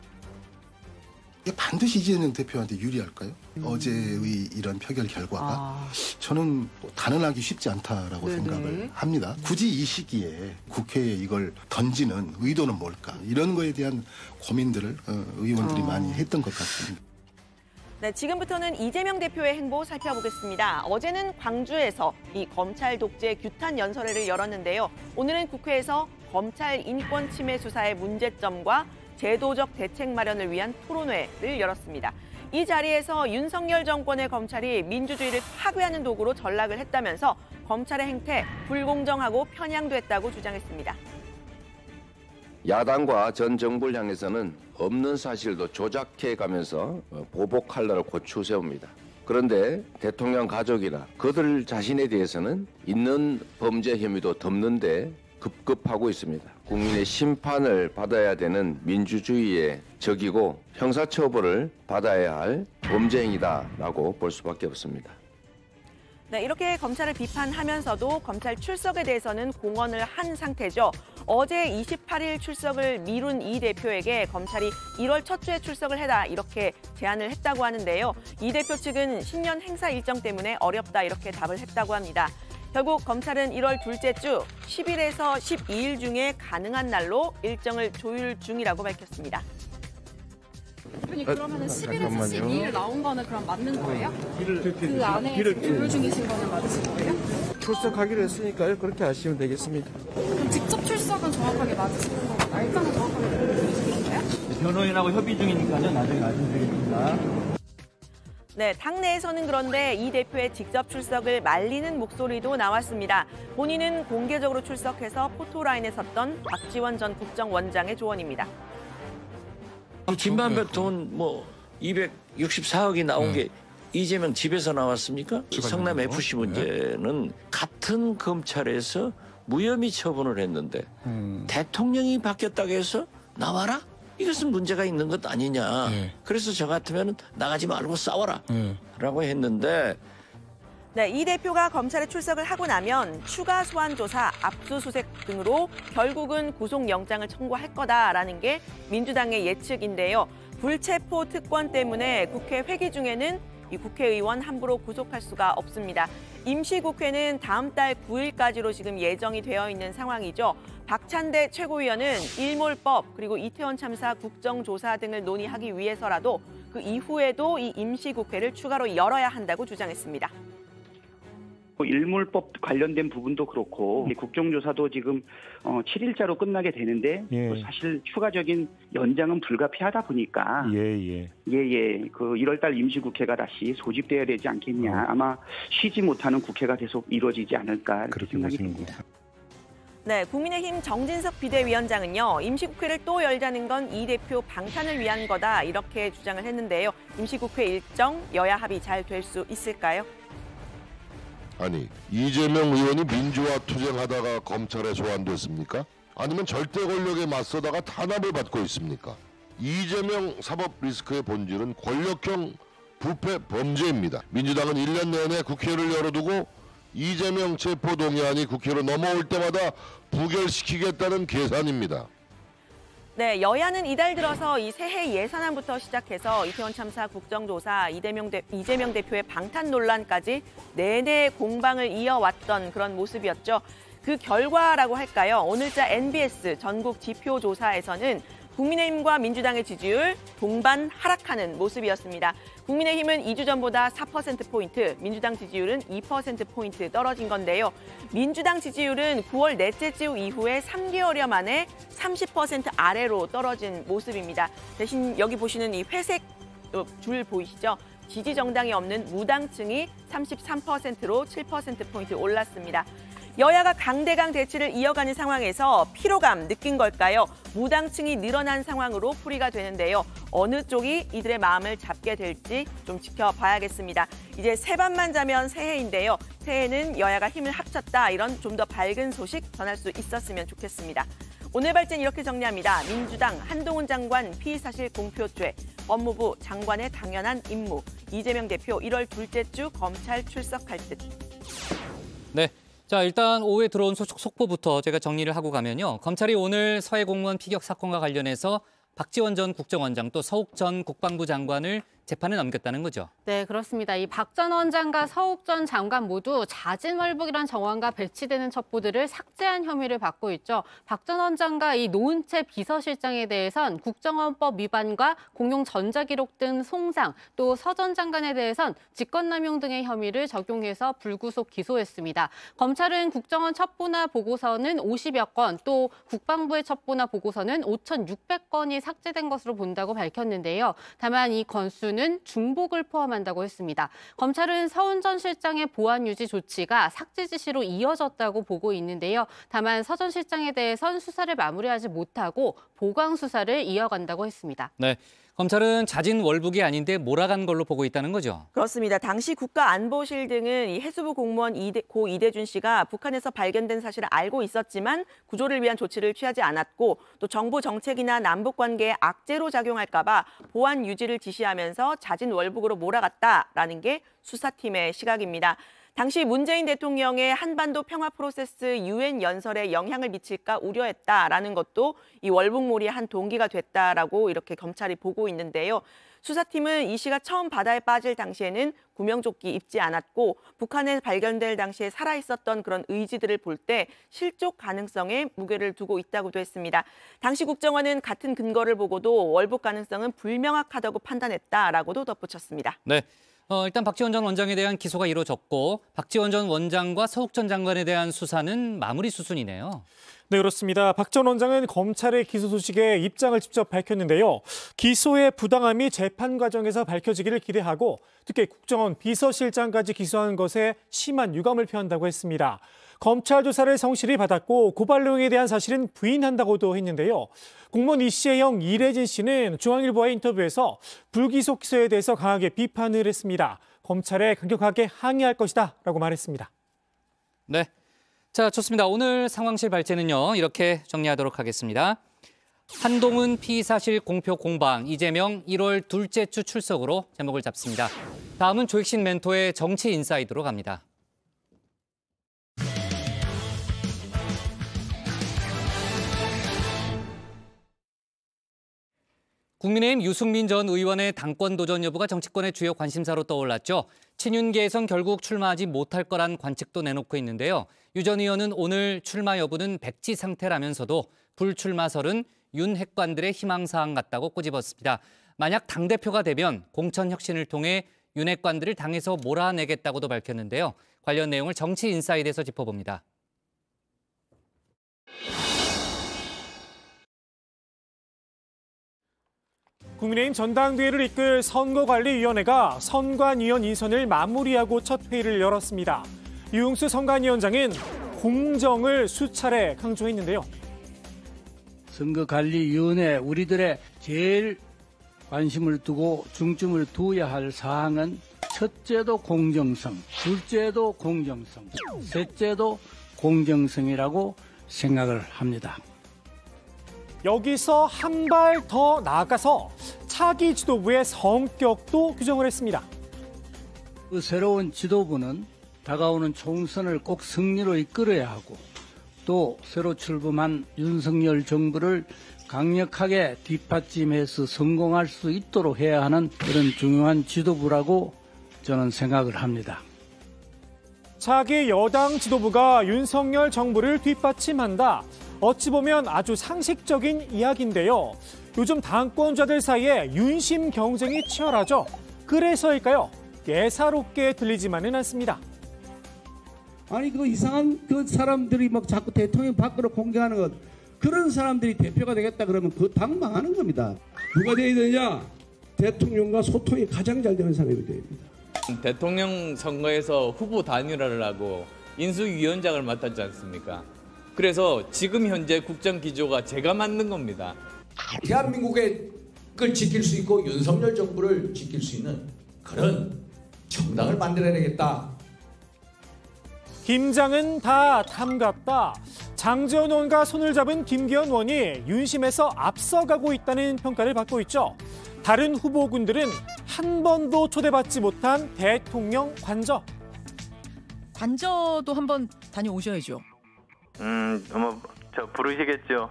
반드시 이재명 대표한테 유리할까요? 어제의 이런 표결 결과가 저는 단언하기 쉽지 않다라고 생각을 합니다. 굳이 이 시기에 국회에 이걸 던지는 의도는 뭘까? 이런 거에 대한 고민들을 의원들이 많이 했던 것 같습니다. 네, 지금부터는 이재명 대표의 행보 살펴보겠습니다. 어제는 광주에서 이 검찰 독재 규탄 연설회를 열었는데요. 오늘은 국회에서 검찰 인권 침해 수사의 문제점과 제도적 대책 마련을 위한 토론회를 열었습니다. 이 자리에서 윤석열 정권의 검찰이 민주주의를 파괴하는 도구로 전락을 했다면서 검찰의 행태 불공정하고 편향됐다고 주장했습니다. 야당과 전 정부를 향해서는 없는 사실도 조작해가면서 보복 칼날을 곧 추세웁니다. 그런데 대통령 가족이나 그들 자신에 대해서는 있는 범죄 혐의도 덮는데 급급하고 있습니다. 국민의 심판을 받아야 되는 민주주의의 적이고 형사처벌을 받아야 할 범죄행위다라고 볼 수밖에 없습니다. 네, 이렇게 검찰을 비판하면서도 검찰 출석에 대해서는 공언을 한 상태죠. 어제 28일 출석을 미룬 이 대표에게 검찰이 1월 첫 주에 출석을 해라 이렇게 제안을 했다고 하는데요. 이 대표 측은 신년 행사 일정 때문에 어렵다 이렇게 답을 했다고 합니다. 결국 검찰은 1월 둘째 주 10일에서 12일 중에 가능한 날로 일정을 조율 중이라고 밝혔습니다. 대표님 그러면은 11회 42일 나온 거는 그럼 맞는 거예요? 그 안에 조율 중이신 거는 맞으신 거예요? 출석하기로 했으니까요. 그렇게 하시면 되겠습니다. 그럼 직접 출석은 정확하게 맞으시는 거고 날짜는 정확하게 모르고 계시는 거예요? 변호인하고 협의 중이니까요. 나중에 말씀드리겠습니다. 네, 당내에서는 그런데 이 대표의 직접 출석을 말리는 목소리도 나왔습니다. 본인은 공개적으로 출석해서 포토라인에 섰던 박지원 전 국정원장의 조언입니다. 김만배 돈 뭐 264억이 나온 게 이재명 집에서 나왔습니까? 성남 FC 문제는 같은 검찰에서 무혐의 처분을 했는데 대통령이 바뀌었다고 해서 나와라? 이것은 문제가 있는 것 아니냐. 그래서 저 같으면 나가지 말고 싸워라 라고 했는데 네, 이 대표가 검찰에 출석을 하고 나면 추가 소환 조사, 압수수색 등으로 결국은 구속영장을 청구할 거다라는 게 민주당의 예측인데요. 불체포 특권 때문에 국회 회기 중에는 이 국회의원 함부로 구속할 수가 없습니다. 임시국회는 다음 달 9일까지로 지금 예정이 되어 있는 상황이죠. 박찬대 최고위원은 일몰법 그리고 이태원 참사 국정조사 등을 논의하기 위해서라도 그 이후에도 이 임시국회를 추가로 열어야 한다고 주장했습니다. 일몰법 관련된 부분도 그렇고 국정조사도 지금 7일자로 끝나게 되는데 사실 추가적인 연장은 불가피하다 보니까 그 1월달 임시국회가 다시 소집돼야 되지 않겠냐. 아마 쉬지 못하는 국회가 계속 이루어지지 않을까 그렇게 생각이 듭니다. 네, 국민의힘 정진석 비대위원장은요. 임시국회를 또 열자는 건 이 대표 방탄을 위한 거다 이렇게 주장을 했는데요. 임시국회 일정 여야 합의 잘 될 수 있을까요? 아니 이재명 의원이 민주화 투쟁하다가 검찰에 소환됐습니까? 아니면 절대 권력에 맞서다가 탄압을 받고 있습니까? 이재명 사법 리스크의 본질은 권력형 부패 범죄입니다. 민주당은 1년 내내 국회를 열어두고 이재명 체포동의안이 국회로 넘어올 때마다 부결시키겠다는 계산입니다. 네, 여야는 이달 들어서 이 새해 예산안부터 시작해서 이태원 참사 국정조사, 이재명 대표의 방탄 논란까지 내내 공방을 이어왔던 그런 모습이었죠. 그 결과라고 할까요? 오늘자 NBS 전국 지표조사에서는 국민의힘과 민주당의 지지율 동반 하락하는 모습이었습니다. 국민의힘은 2주 전보다 4%포인트, 민주당 지지율은 2%포인트 떨어진 건데요. 민주당 지지율은 9월 넷째 주 이후에 3개월여 만에 30% 아래로 떨어진 모습입니다. 대신 여기 보시는 이 회색 줄 보이시죠? 지지 정당이 없는 무당층이 33%로 7%포인트 올랐습니다. 여야가 강대강 대치를 이어가는 상황에서 피로감 느낀 걸까요? 무당층이 늘어난 상황으로 풀이가 되는데요. 어느 쪽이 이들의 마음을 잡게 될지 좀 지켜봐야겠습니다. 이제 세 밤만 자면 새해인데요. 새해는 여야가 힘을 합쳤다. 이런 좀 더 밝은 소식 전할 수 있었으면 좋겠습니다. 오늘 발제는 이렇게 정리합니다. 민주당 한동훈 장관 피의사실 공표죄, 법무부 장관의 당연한 임무, 이재명 대표 1월 둘째 주 검찰 출석할 듯. 네. 자, 일단 오후에 들어온 속보부터 제가 정리를 하고 가면요. 검찰이 오늘 서해 공무원 피격 사건과 관련해서 박지원 전 국정원장 또 서욱 전 국방부 장관을 재판에 넘겼다는 거죠. 네, 그렇습니다. 이 박 전 원장과 서욱 전 장관 모두 자진월북이란 정황과 배치되는 첩보들을 삭제한 혐의를 받고 있죠. 박 전 원장과 이 노은채 비서실장에 대해선 국정원법 위반과 공용 전자기록 등 송상, 또 서 전 장관에 대해선 직권남용 등의 혐의를 적용해서 불구속 기소했습니다. 검찰은 국정원 첩보나 보고서는 50여 건, 또 국방부의 첩보나 보고서는 5,600건이 삭제된 것으로 본다고 밝혔는데요. 다만 이 건수는 중복을 포함한다고 했습니다. 검찰은 서훈 전 실장의 보안 유지 조치가 삭제 지시로 이어졌다고 보고 있는데요. 다만 서 전 실장에 대해선 수사를 마무리하지 못하고 보강 수사를 이어간다고 했습니다. 네. 검찰은 자진 월북이 아닌데 몰아간 걸로 보고 있다는 거죠. 그렇습니다. 당시 국가안보실 등은 이 해수부 공무원 고 이대준 씨가 북한에서 발견된 사실을 알고 있었지만 구조를 위한 조치를 취하지 않았고 또 정부 정책이나 남북 관계에 악재로 작용할까 봐 보안 유지를 지시하면서 자진 월북으로 몰아갔다라는 게 수사팀의 시각입니다. 당시 문재인 대통령의 한반도 평화 프로세스 UN 연설에 영향을 미칠까 우려했다라는 것도 이 월북몰이의 한 동기가 됐다라고 이렇게 검찰이 보고 있는데요. 수사팀은 이 씨가 처음 바다에 빠질 당시에는 구명조끼 입지 않았고 북한에 발견될 당시에 살아있었던 그런 의지들을 볼 때 실족 가능성에 무게를 두고 있다고도 했습니다. 당시 국정원은 같은 근거를 보고도 월북 가능성은 불명확하다고 판단했다라고도 덧붙였습니다. 네. 일단 박지원 전 원장에 대한 기소가 이루어졌고 박지원 전 원장과 서욱 전 장관에 대한 수사는 마무리 수순이네요. 네, 그렇습니다. 박 전 원장은 검찰의 기소 소식에 입장을 직접 밝혔는데요. 기소의 부당함이 재판 과정에서 밝혀지기를 기대하고 특히 국정원 비서실장까지 기소한 것에 심한 유감을 표한다고 했습니다. 검찰 조사를 성실히 받았고 고발 내용에 대한 사실은 부인한다고도 했는데요. 공무원 이 씨의 형 이래진 씨는 중앙일보와의 인터뷰에서 불기소 기소에 대해서 강하게 비판을 했습니다. 검찰에 강력하게 항의할 것이다 라고 말했습니다. 네, 자 좋습니다. 오늘 상황실 발제는요. 이렇게 정리하도록 하겠습니다. 한동훈 피의사실 공표 공방, 이재명 1월 둘째 주 출석으로 제목을 잡습니다. 다음은 조익신 멘토의 정치 인사이드로 갑니다. 국민의힘 유승민 전 의원의 당권 도전 여부가 정치권의 주요 관심사로 떠올랐죠. 친윤계에선 결국 출마하지 못할 거란 관측도 내놓고 있는데요. 유 전 의원은 오늘 출마 여부는 백지 상태라면서도 불출마설은 윤 핵관들의 희망사항 같다고 꼬집었습니다. 만약 당대표가 되면 공천 혁신을 통해 윤 핵관들을 당에서 몰아내겠다고도 밝혔는데요. 관련 내용을 정치 인사이드에서 짚어봅니다. 국민의힘 전당대회를 이끌 선거관리위원회가 선관위원 인선을 마무리하고 첫 회의를 열었습니다. 유흥수 선관위원장은 공정을 수차례 강조했는데요. 선거관리위원회 우리들의 제일 관심을 두고 중점을 두어야 할 사항은 첫째도 공정성, 둘째도 공정성, 셋째도 공정성이라고 생각을 합니다. 여기서 한 발 더 나아가서 차기 지도부의 성격도 규정을 했습니다. 그 새로운 지도부는 다가오는 총선을 꼭 승리로 이끌어야 하고 또 새로 출범한 윤석열 정부를 강력하게 뒷받침해서 성공할 수 있도록 해야 하는 그런 중요한 지도부라고 저는 생각을 합니다. 차기 여당 지도부가 윤석열 정부를 뒷받침한다. 어찌 보면 아주 상식적인 이야기인데요. 요즘 당권자들 사이에 윤심 경쟁이 치열하죠. 그래서일까요? 예사롭게 들리지만은 않습니다. 아니 그 이상한 그 사람들이 막 자꾸 대통령 밖으로 공개하는 것, 그런 사람들이 대표가 되겠다 그러면 그 당 망하는 겁니다. 누가 돼야 되냐? 대통령과 소통이 가장 잘 되는 사람이 돼야 됩니다. 대통령 선거에서 후보 단일화를 하고 인수위원장을 맡았지 않습니까? 그래서 지금 현재 국정 기조가 제가 만든 겁니다. 대한민국의 걸 지킬 수 있고 윤석열 정부를 지킬 수 있는 그런 정당을 만들어야 되겠다. 김장은 다 탐갑다. 장제원 의원과 손을 잡은 김기현 의원이 윤심에서 앞서가고 있다는 평가를 받고 있죠. 다른 후보군들은 한 번도 초대받지 못한 대통령 관저. 관저도 한번 다녀오셔야죠. 저 부르시겠죠.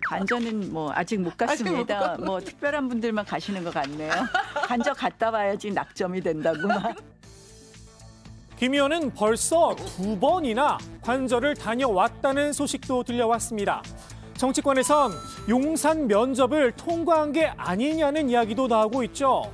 관저는 뭐 아직 못 갔습니다. 뭐 특별한 분들만 가시는 것 같네요. 관저 갔다 와야지 낙점이 된다고 막. 김 의원은 벌써 2번이나 관저를 다녀왔다는 소식도 들려왔습니다. 정치권에선 용산 면접을 통과한 게 아니냐는 이야기도 나오고 있죠.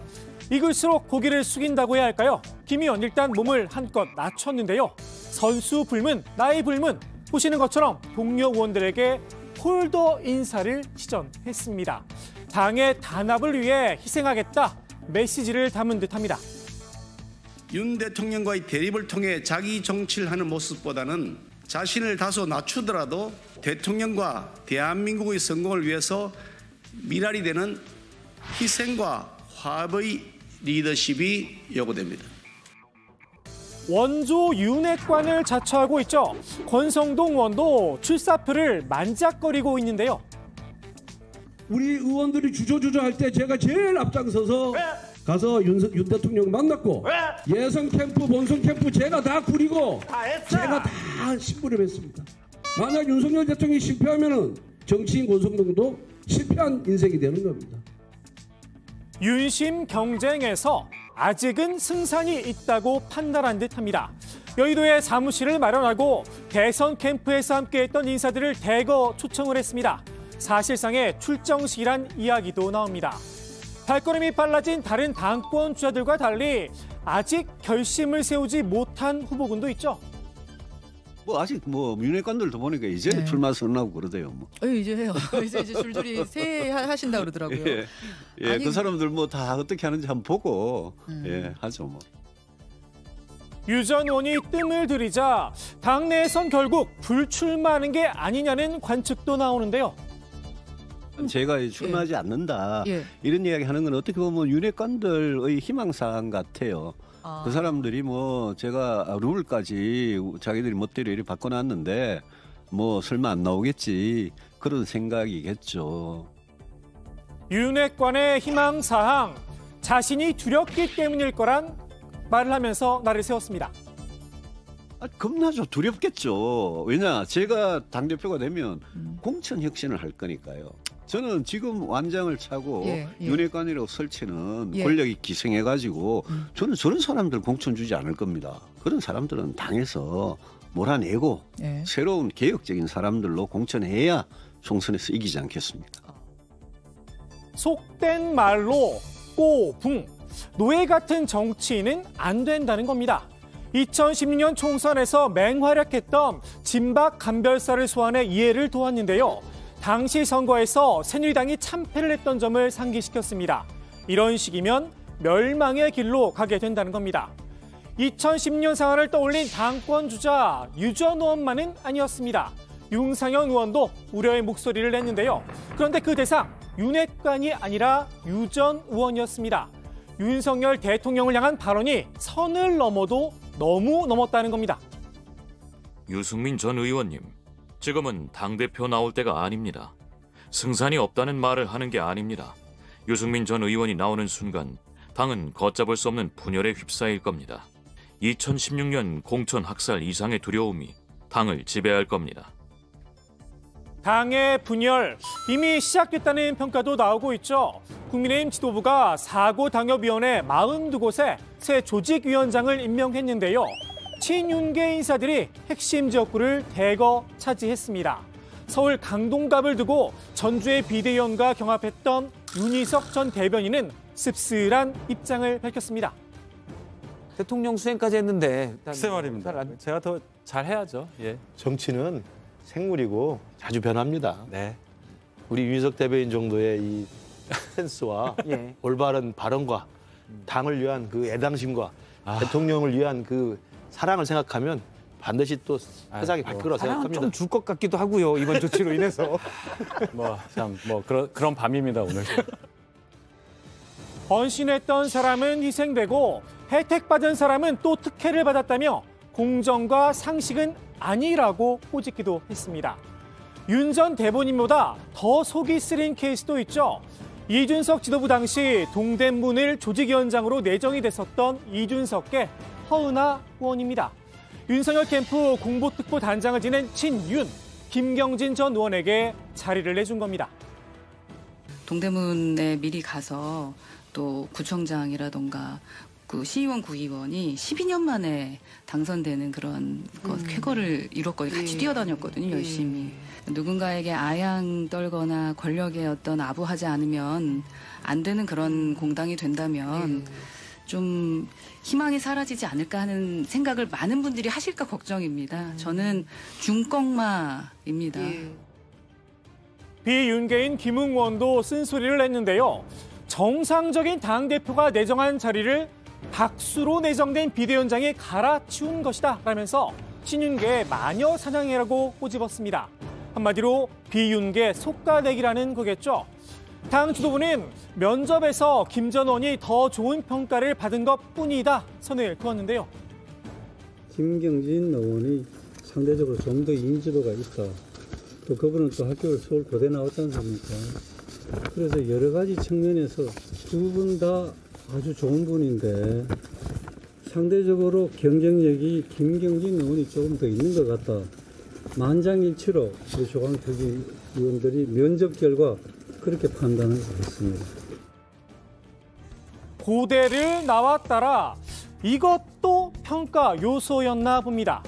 익을수록 고개를 숙인다고 해야 할까요? 김 의원 일단 몸을 한껏 낮췄는데요. 선수 불문, 나이 불문, 보시는 것처럼 동료 의원들에게 홀더 인사를 시전했습니다. 당의 단합을 위해 희생하겠다 메시지를 담은 듯합니다. 윤 대통령과의 대립을 통해 자기 정치를 하는 모습보다는 자신을 다소 낮추더라도 대통령과 대한민국의 성공을 위해서 미랄이 되는 희생과 화합의 리더십이 요구됩니다. 원조 윤핵관을 자처하고 있죠. 권성동 의원도 출사표를 만작거리고 있는데요. 우리 의원들이 주저할 때 제가 제일 앞장서서 가서 윤 대통령 만났고 예선 캠프, 본선 캠프 제가 다 꾸리고 제가 다 심부름했습니다. 만약 윤석열 대통령이 실패하면은 정치인 권성동도 실패한 인생이 되는 겁니다. 윤심 경쟁에서 아직은 승산이 있다고 판단한 듯합니다. 여의도에 사무실을 마련하고 대선 캠프에서 함께했던 인사들을 대거 초청을 했습니다. 사실상의 출정식이란 이야기도 나옵니다. 발걸음이 빨라진 다른 당권 주자들과 달리 아직 결심을 세우지 못한 후보군도 있죠. 뭐 아직 뭐 윤핵관들도 보니까 이제 네. 출마 선언하고 그러대요. 뭐. 이제 해요. 이제 줄줄이 하신다 그러더라고요. 예, 아니, 그 사람들 뭐 다 어떻게 하는지 한번 보고 예, 하죠 뭐. 유 전 의원이 뜸을 들이자 당내에선 결국 불출마하는 게 아니냐는 관측도 나오는데요. 제가 출마하지 않는다 예. 이런 이야기 하는 건 어떻게 보면 윤핵관들의 희망사항 같아요. 그 사람들이 뭐 제가 룰까지 자기들이 멋대로 이렇게 바꿔놨는데 뭐 설마 안 나오겠지 그런 생각이겠죠. 윤핵관의 희망사항, 자신이 두렵기 때문일 거란 말을 하면서 날을 세웠습니다. 겁나죠. 두렵겠죠. 왜냐 제가 당대표가 되면 공천혁신을 할 거니까요. 저는 지금 완장을 차고 윤핵관이라고 설치는 권력이 기생해가지고 저는 저런 사람들 공천 주지 않을 겁니다. 그런 사람들은 당에서 몰아내고 새로운 개혁적인 사람들로 공천해야 총선에서 이기지 않겠습니까? 속된 말로 꼬붕, 노예 같은 정치인은 안 된다는 겁니다. 2016년 총선에서 맹활약했던 진박 간별사를 소환해 이해를 도왔는데요. 당시 선거에서 새누리당이 참패를 했던 점을 상기시켰습니다. 이런 식이면 멸망의 길로 가게 된다는 겁니다. 2010년 상황을 떠올린 당권 주자 유 전 의원만은 아니었습니다. 윤상현 의원도 우려의 목소리를 냈는데요. 그런데 그 대상 윤핵관이 아니라 유 전 의원이었습니다. 윤석열 대통령을 향한 발언이 선을 넘어도 너무 넘었다는 겁니다. 유승민 전 의원님, 지금은 당대표 나올 때가 아닙니다. 승산이 없다는 말을 하는 게 아닙니다. 유승민 전 의원이 나오는 순간 당은 걷잡을 수 없는 분열에 휩싸일 겁니다. 2016년 공천 학살 이상의 두려움이 당을 지배할 겁니다. 당의 분열 이미 시작됐다는 평가도 나오고 있죠. 국민의힘 지도부가 사고당협위원회 42곳에 새 조직위원장을 임명했는데요. 친윤계 인사들이 핵심 지역구를 대거 차지했습니다. 서울 강동갑을 두고 전주의 비대위원과 경합했던 윤희석 전 대변인은 씁쓸한 입장을 밝혔습니다. 대통령 수행까지 했는데 글쎄 말입니다. 제가 더 잘해야죠. 예. 정치는 생물이고 자주 변합니다. 네. 우리 윤희석 대변인 정도의 이 센스와 올바른 발언과 당을 위한 그 애당심과 대통령을 위한 그 사랑을 생각하면 반드시 또 세상이 바뀔 거라 생각합니다. 좀 줄 것 같기도 하고요. 이번 조치로 인해서. 그런 밤입니다 오늘. 헌신했던 사람은 희생되고 혜택받은 사람은 또 특혜를 받았다며 공정과 상식은 아니라고 꼬집기도 했습니다. 윤 전 대변인보다 더 속이 쓰린 케이스도 있죠. 이준석 지도부 당시 동대문을 조직위원장으로 내정이 됐었던 이준석계 허은하 의원입니다. 윤석열 캠프 공보특보 단장을 지낸 친윤, 김경진 전 의원에게 자리를 내준 겁니다. 동대문에 미리 가서 또 구청장이라던가 그 시의원, 구의원이 12년 만에 당선되는 그런 쾌거를 이뤘거든요. 같이 뛰어다녔거든요, 열심히. 누군가에게 아양 떨거나 권력에 어떤 아부하지 않으면 안 되는 그런 공당이 된다면 좀 희망이 사라지지 않을까 하는 생각을 많은 분들이 하실까 걱정입니다. 저는 중꺾마입니다. 비윤계인 김웅 의원도 쓴소리를 냈는데요. 정상적인 당대표가 내정한 자리를 박수로 내정된 비대위원장이 갈아치운 것이다 라면서 친윤계의 마녀 사냥이라고 꼬집었습니다. 한마디로 비윤계 속가내기라는 거겠죠. 당 지도부는 면접에서 김 전 의원이 더 좋은 평가를 받은 것뿐이다 선을 그었는데요. 김경진 의원이 상대적으로 좀 더 인지도가 있다. 또 그분은 또 학교를 서울 고대 나왔지 않습니까? 그래서 여러 가지 측면에서 두 분 다 아주 좋은 분인데 상대적으로 경쟁력이 김경진 의원이 조금 더 있는 것 같다. 만장일치로 우리 조광특위 의원들이 면접 결과 그렇게 판단을 했습니다. 고대를 나왔다라 이것도 평가 요소였나 봅니다.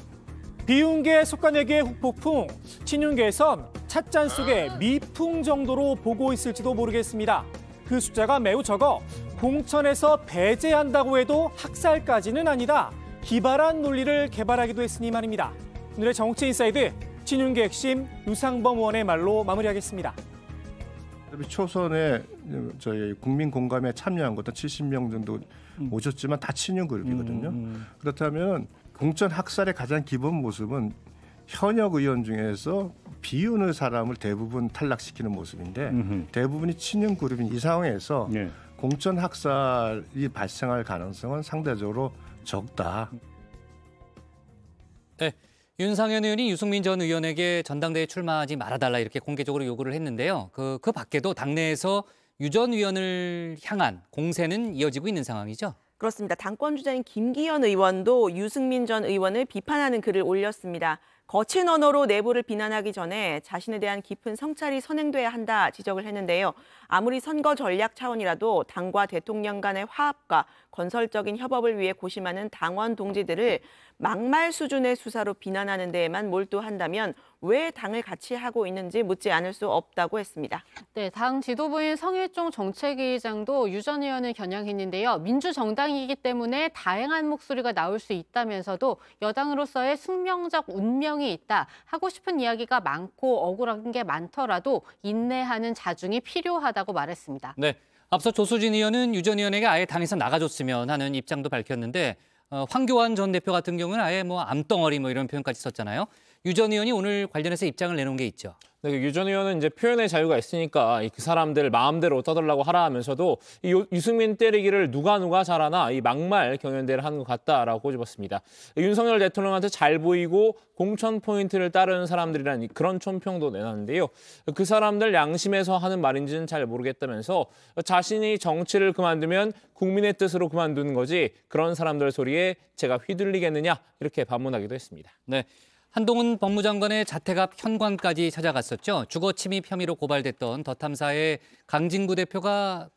비운계 속가내기의 후폭풍, 친윤계에선 찻잔 속의 미풍 정도로 보고 있을지도 모르겠습니다. 그 숫자가 매우 적어 공천에서 배제한다고 해도 학살까지는 아니다. 기발한 논리를 개발하기도 했으니 말입니다. 오늘의 정치인사이드 친윤계 핵심 유상범 의원의 말로 마무리하겠습니다. 초선에 저희 국민 공감에 참여한 것도 70명 정도 오셨지만 다 친윤 그룹이거든요. 그렇다면 공천 학살의 가장 기본 모습은 현역 의원 중에서 비윤의 사람을 대부분 탈락시키는 모습인데 대부분이 친윤 그룹인 이 상황에서 공천 학살이 발생할 가능성은 상대적으로 적다. 네, 윤상현 의원이 유승민 전 의원에게 전당대회 출마하지 말아달라 이렇게 공개적으로 요구를 했는데요. 그 밖에도 당내에서 유 전 의원을 향한 공세는 이어지고 있는 상황이죠. 그렇습니다. 당권 주자인 김기현 의원도 유승민 전 의원을 비판하는 글을 올렸습니다. 거친 언어로 내부를 비난하기 전에 자신에 대한 깊은 성찰이 선행돼야 한다 지적을 했는데요. 아무리 선거 전략 차원이라도 당과 대통령 간의 화합과 건설적인 협업을 위해 고심하는 당원 동지들을 막말 수준의 수사로 비난하는 데에만 몰두한다면 왜 당을 같이 하고 있는지 묻지 않을 수 없다고 했습니다. 네, 당 지도부인 성일종 정책위의장도 유 전 의원을 겨냥했는데요. 민주정당이기 때문에 다양한 목소리가 나올 수 있다면서도 여당으로서의 숙명적 운명이 있다. 하고 싶은 이야기가 많고 억울한 게 많더라도 인내하는 자중이 필요하다고 말했습니다. 네, 앞서 조수진 의원은 유 전 의원에게 아예 당에서 나가줬으면 하는 입장도 밝혔는데 황교안 전 대표 같은 경우는 아예 암덩어리 이런 표현까지 썼잖아요. 유 전 의원이 오늘 관련해서 입장을 내놓은 게 있죠. 네, 유 전 의원은 이제 표현의 자유가 있으니까 그 사람들 마음대로 떠들라고 하라 하면서도 유승민 때리기를 누가 잘하나 이 막말 경연대를 하는 것 같다라고 꼬집었습니다. 윤석열 대통령한테 잘 보이고 공천 포인트를 따르는 사람들이라는 그런 촌평도 내놨는데요. 그 사람들 양심에서 하는 말인지는 잘 모르겠다면서 자신이 정치를 그만두면 국민의 뜻으로 그만두는 거지 그런 사람들 소리에 제가 휘둘리겠느냐 이렇게 반문하기도 했습니다. 네. 한동훈 법무장관의 자택 앞 현관까지 찾아갔었죠. 주거 침입 혐의로 고발됐던 더 탐사의 강진구 대표가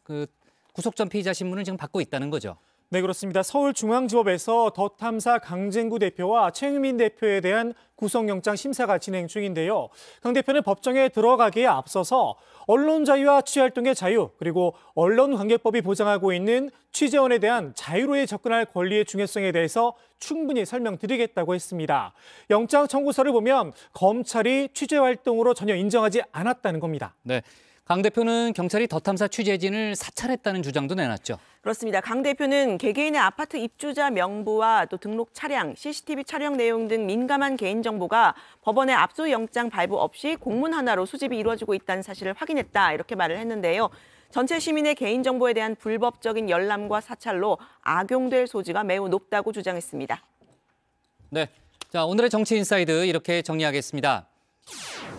구속 전 피의자 신문을 지금 받고 있다는 거죠. 네, 그렇습니다. 서울중앙지법에서 더 탐사 강진구 대표와 최유민 대표에 대한 구속영장 심사가 진행 중인데요. 강 대표는 법정에 들어가기에 앞서서 언론 자유와 취활동의 자유, 그리고 언론관계법이 보장하고 있는 취재원에 대한 자유로이 접근할 권리의 중요성에 대해서 충분히 설명드리겠다고 했습니다. 영장 청구서를 보면 검찰이 취재활동으로 전혀 인정하지 않았다는 겁니다. 네. 강 대표는 경찰이 더 탐사 취재진을 사찰했다는 주장도 내놨죠. 그렇습니다. 강 대표는 개개인의 아파트 입주자 명부와 또 등록 차량, CCTV 촬영 내용 등 민감한 개인정보가 법원의 압수영장 발부 없이 공문 하나로 수집이 이루어지고 있다는 사실을 확인했다 이렇게 말을 했는데요. 전체 시민의 개인정보에 대한 불법적인 열람과 사찰로 악용될 소지가 매우 높다고 주장했습니다. 네, 자 오늘의 정치인사이드 이렇게 정리하겠습니다.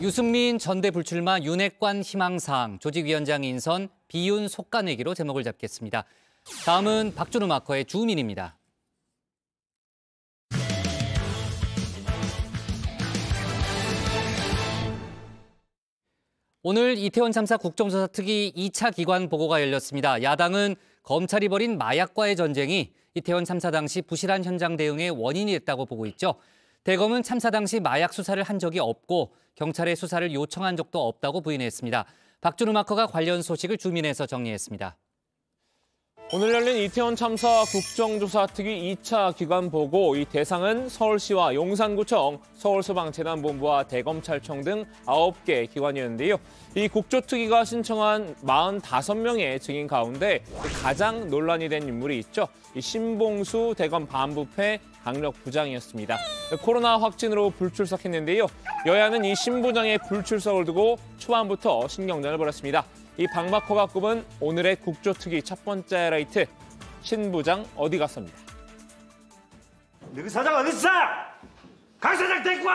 유승민 전대 불출마 윤핵관 희망사항, 조직위원장 인선, 비윤 속가내기로 제목을 잡겠습니다. 다음은 박준우 마커의 주민입니다. 오늘 이태원 참사 국정조사 특위 2차 기관 보고가 열렸습니다. 야당은 검찰이 벌인 마약과의 전쟁이 이태원 참사 당시 부실한 현장 대응의 원인이 됐다고 보고 있죠. 대검은 참사 당시 마약 수사를 한 적이 없고 경찰의 수사를 요청한 적도 없다고 부인했습니다. 박준우 마커가 관련 소식을 주민에서 정리했습니다. 오늘 열린 이태원 참사 국정조사 특위 2차 기관 보고 이 대상은 서울시와 용산구청, 서울소방재난본부와 대검찰청 등 9개 기관이었는데요. 이 국조특위가 신청한 45명의 증인 가운데 가장 논란이 된 인물이 있죠. 이 신봉수 대검 반부패 강력부장이었습니다. 코로나 확진으로 불출석했는데요. 여야는 이 신 부장의 불출석을 두고 초반부터 신경전을 벌였습니다. 이 박마커가 꼽은 오늘의 국조특위 첫 번째 하이라이트, 신 부장 어디 갔습니다. 너희 사장 어디 있어? 강 사장 데리고 와!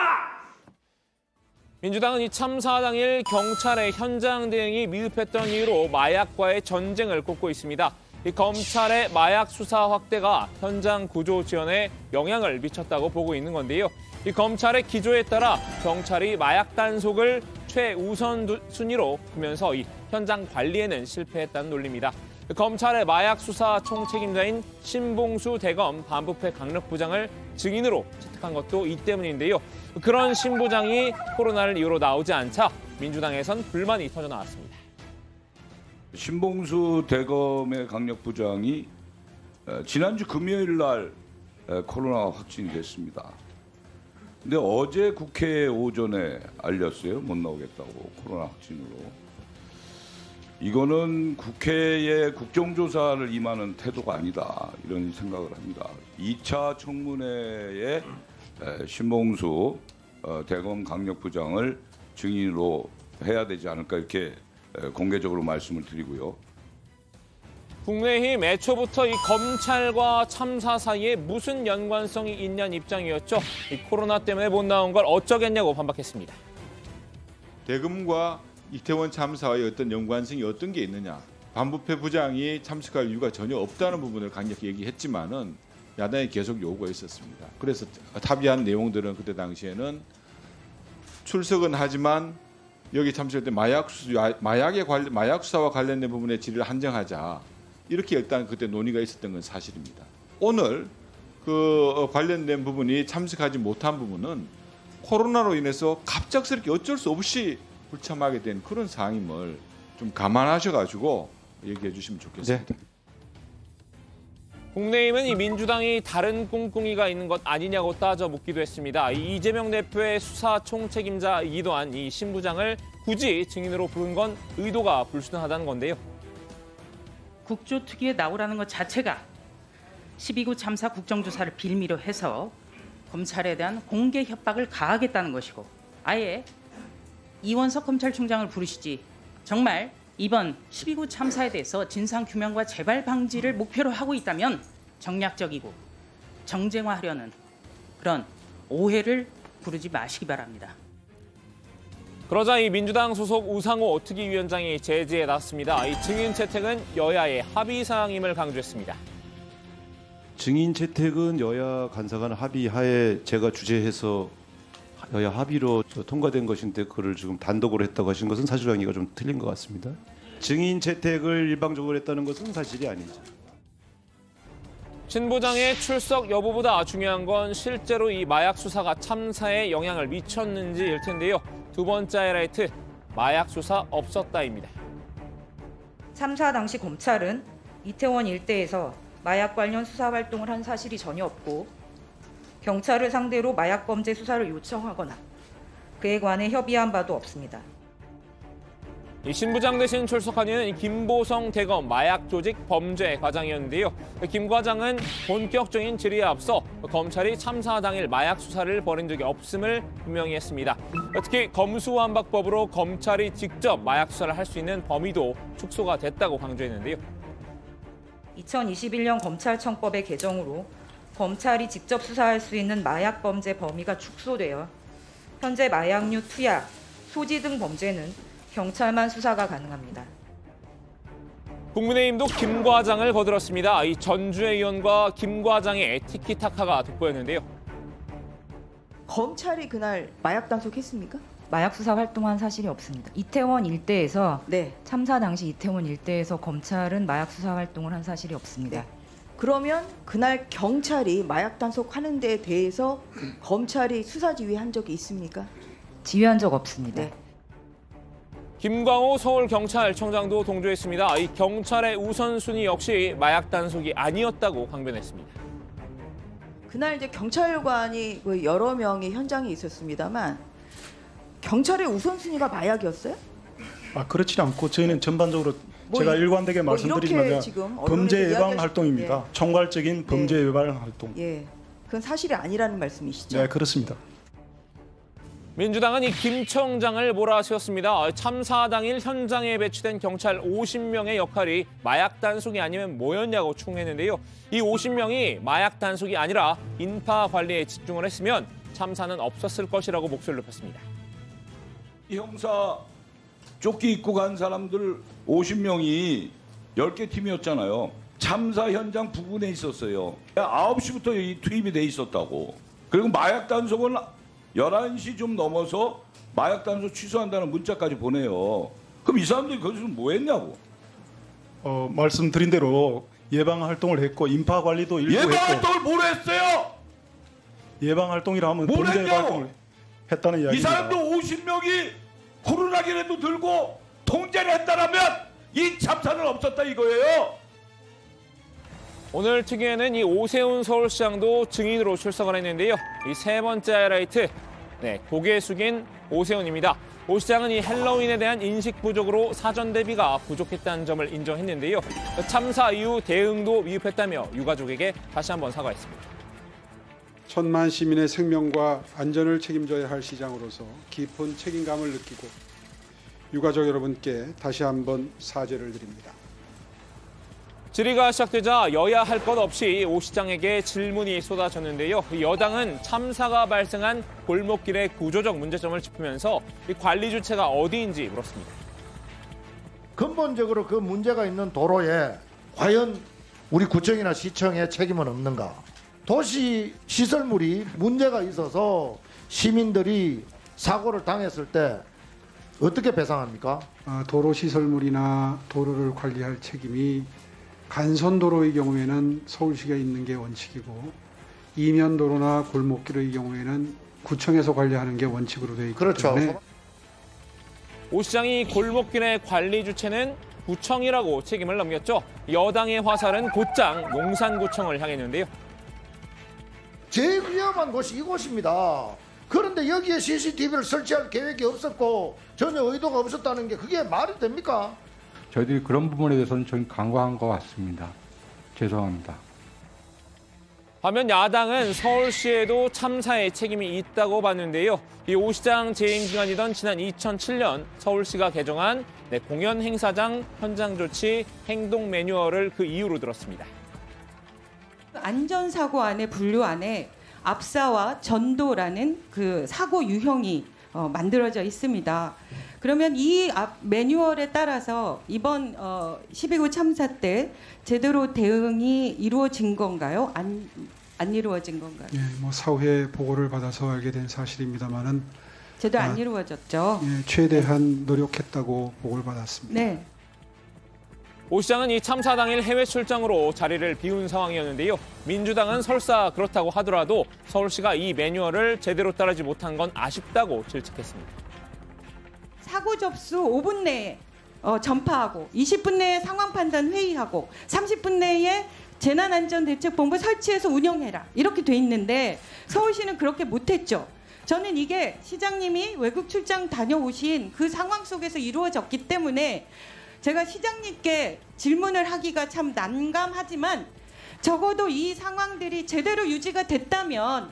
민주당은 이 참사 당일 경찰의 현장 대응이 미흡했던 이유로 마약과의 전쟁을 꼽고 있습니다. 이 검찰의 마약 수사 확대가 현장 구조 지원에 영향을 미쳤다고 보고 있는 건데요. 이 검찰의 기조에 따라 경찰이 마약 단속을 최우선 순위로 두면서 이 현장 관리에는 실패했다는 논리입니다. 검찰의 마약 수사 총책임자인 신봉수 대검 반부패 강력부장을 증인으로 채택한 것도 이 때문인데요. 그런 신 부장이 코로나를 이유로 나오지 않자 민주당에선 불만이 터져나왔습니다. 신봉수 대검의 강력부장이 지난주 금요일 날 코로나 확진이 됐습니다. 근데 어제 국회 오전에 알렸어요. 못 나오겠다고, 코로나 확진으로. 이거는 국회에 국정조사를 임하는 태도가 아니다, 이런 생각을 합니다. 2차 청문회에 신봉수 대검 강력부장을 증인으로 해야 되지 않을까, 이렇게 공개적으로 말씀을 드리고요. 국민의힘 애초부터 이 검찰과 참사 사이에 무슨 연관성이 있냐는 입장이었죠. 이 코로나 때문에 못 나온 걸 어쩌겠냐고 반박했습니다. 대검과 이태원 참사와의 어떤 연관성이 어떤 게 있느냐. 반부패 부장이 참석할 이유가 전혀 없다는 부분을 강력히 얘기했지만은 야당이 계속 요구가 있었습니다. 그래서 합의한 내용들은 그때 당시에는 출석은 하지만 여기 참석할 때 마약 수사와 관련된 부분의 질의를 한정하자. 이렇게 일단 그때 논의가 있었던 건 사실입니다. 오늘 그 관련된 부분이 참석하지 못한 부분은 코로나로 인해서 갑작스럽게 어쩔 수 없이 불참하게 된 그런 상임을 좀 감안하셔가지고 얘기해 주시면 좋겠습니다. 네. 국민의힘은 이 민주당이 다른 꿍꿍이가 있는 것 아니냐고 따져 묻기도 했습니다. 이재명 대표의 수사 총책임자이기도 한 이 신 부장을 굳이 증인으로 부른 건 의도가 불순하다는 건데요. 국조특위에 나오라는 것 자체가 12구 참사 국정조사를 빌미로 해서 검찰에 대한 공개 협박을 가하겠다는 것이고, 아예 이원석 검찰총장을 부르시지 정말 이번 12구 참사에 대해서 진상규명과 재발 방지를 목표로 하고 있다면 정략적이고 정쟁화하려는 그런 오해를 부르지 마시기 바랍니다. 그러자 이 민주당 소속 우상호 특위위원장이 제지에 나섰습니다. 이 증인 채택은 여야의 합의 사항임을 강조했습니다. 증인 채택은 여야 간사간 합의하에 제가 주재해서 여야 합의로 통과된 것인데 그걸 지금 단독으로 했다고 하신 것은 사실관계가 좀 틀린 것 같습니다. 증인 채택을 일방적으로 했다는 것은 사실이 아니죠. 신 부장의 출석 여부보다 중요한 건 실제로 이 마약 수사가 참사에 영향을 미쳤는지일 텐데요. 두 번째 하이라이트, 마약 수사 없었다입니다. 참사 당시 검찰은 이태원 일대에서 마약 관련 수사 활동을 한 사실이 전혀 없고, 경찰을 상대로 마약 범죄 수사를 요청하거나 그에 관해 협의한 바도 없습니다. 이 신부장 대신 출석한 이는 김보성 대검 마약 조직 범죄 과장이었는데요. 김 과장은 본격적인 질의에 앞서 검찰이 참사 당일 마약 수사를 벌인 적이 없음을 분명히 했습니다. 특히 검수완박법으로 검찰이 직접 마약 수사를 할 수 있는 범위도 축소가 됐다고 강조했는데요. 2021년 검찰청법의 개정으로 검찰이 직접 수사할 수 있는 마약 범죄 범위가 축소되어 현재 마약류 투약, 소지 등 범죄는 경찰만 수사가 가능합니다. 국민의힘도 김 과장을 거들었습니다. 이 전주의 의원과 김 과장의 티키타카가 돋보였는데요. 검찰이 그날 마약 단속했습니까? 마약 수사 활동한 사실이 없습니다. 이태원 일대에서 참사 당시 이태원 일대에서 검찰은 마약 수사 활동을 한 사실이 없습니다. 네. 그러면 그날 경찰이 마약 단속하는 데에 대해서 검찰이 수사 지휘한 적이 있습니까? 지휘한 적 없습니다. 네. 김광호 서울경찰청장도 동조했습니다. 이 경찰의 우선순위 역시 마약 단속이 아니었다고 강변했습니다. 그날 이제 경찰관이 여러 명이 현장에 있었습니다만 경찰의 우선순위가 마약이었어요? 그렇지 않고 저희는 전반적으로 제가 일관되게 말씀드리면 범죄 예방 활동입니다. 총괄적인 범죄 예방 활동. 예, 그건 사실이 아니라는 말씀이시죠? 네, 그렇습니다. 민주당은 이 김 청장을 몰아세웠습니다. 참사 당일 현장에 배치된 경찰 50명의 역할이 마약 단속이 아니면 뭐였냐고 추궁했는데요. 이 50명이 마약 단속이 아니라 인파 관리에 집중을 했으면 참사는 없었을 것이라고 목소리를 높였습니다. 이 형사 조끼 입고 간 사람들 50명이 10개 팀이었잖아요. 참사 현장 부근에 있었어요. 9시부터 이 투입이 돼 있었다고. 그리고 마약 단속은 11시 좀 넘어서 마약 단속 취소한다는 문자까지 보내요. 그럼 이 사람들이 거기서 뭐 했냐고. 말씀드린 대로 예방 활동을 했고 인파 관리도 일부 예방 했고. 활동을 뭘 했어요? 예방 활동이라 하면 뭘 범죄 했냐고? 활동을 했다는 이야기입니다. 이 사람도 50명이 코로나기라도 들고 통제를 했다라면 이 참사는 없었다 이거예요. 오늘 특위에는 이 오세훈 서울시장도 증인으로 출석을 했는데요. 이 세 번째 하이라이트, 고개 숙인 오세훈입니다. 오 시장은 이 헬로윈에 대한 인식 부족으로 사전 대비가 부족했다는 점을 인정했는데요. 참사 이후 대응도 미흡했다며 유가족에게 다시 한번 사과했습니다. 천만 시민의 생명과 안전을 책임져야 할 시장으로서 깊은 책임감을 느끼고 유가족 여러분께 다시 한번 사죄를 드립니다. 질의가 시작되자 여야 할 것 없이 오 시장에게 질문이 쏟아졌는데요. 여당은 참사가 발생한 골목길의 구조적 문제점을 짚으면서 이 관리 주체가 어디인지 물었습니다. 근본적으로 그 문제가 있는 도로에 과연 우리 구청이나 시청의 책임은 없는가? 도시 시설물이 문제가 있어서 시민들이 사고를 당했을 때 어떻게 배상합니까? 도로 시설물이나 도로를 관리할 책임이 간선도로의 경우에는 서울시가 있는 게 원칙이고 이면도로나 골목길의 경우에는 구청에서 관리하는 게 원칙으로 되어 있기 때문에 오 시장이 골목길의 관리 주체는 구청이라고 책임을 넘겼죠. 여당의 화살은 곧장 용산구청을 향했는데요. 제일 위험한 곳이 이곳입니다. 그런데 여기에 CCTV를 설치할 계획이 없었고 전혀 의도가 없었다는 게 그게 말이 됩니까? 저희들이 그런 부분에 대해서는 좀 간과한 것 같습니다. 죄송합니다. 반면 야당은 서울시에도 참사의 책임이 있다고 봤는데요. 이 오 시장 재임 기간이던 지난 2007년 서울시가 개정한 공연 행사장 현장 조치 행동 매뉴얼을 그 이유로 들었습니다. 안전사고 안에 분류 안에 압사와 전도라는 그 사고 유형이 만들어져 있습니다. 그러면 이 매뉴얼에 따라서 이번 12구 참사 때 제대로 대응이 이루어진 건가요? 안 이루어진 건가요? 예, 사후에 보고를 받아서 알게 된 사실입니다만은 제대로 안 이루어졌죠. 예, 최대한 노력했다고 보고를 받았습니다. 네. 오 시장은 이 참사 당일 해외 출장으로 자리를 비운 상황이었는데요. 민주당은 설사 그렇다고 하더라도 서울시가 이 매뉴얼을 제대로 따르지 못한 건 아쉽다고 질책했습니다. 사고 접수 5분 내에 전파하고 20분 내에 상황 판단 회의하고 30분 내에 재난안전대책본부 설치해서 운영해라 이렇게 돼 있는데 서울시는 그렇게 못했죠. 저는 이게 시장님이 외국 출장 다녀오신 그 상황 속에서 이루어졌기 때문에 제가 시장님께 질문을 하기가 참 난감하지만 적어도 이 상황들이 제대로 유지가 됐다면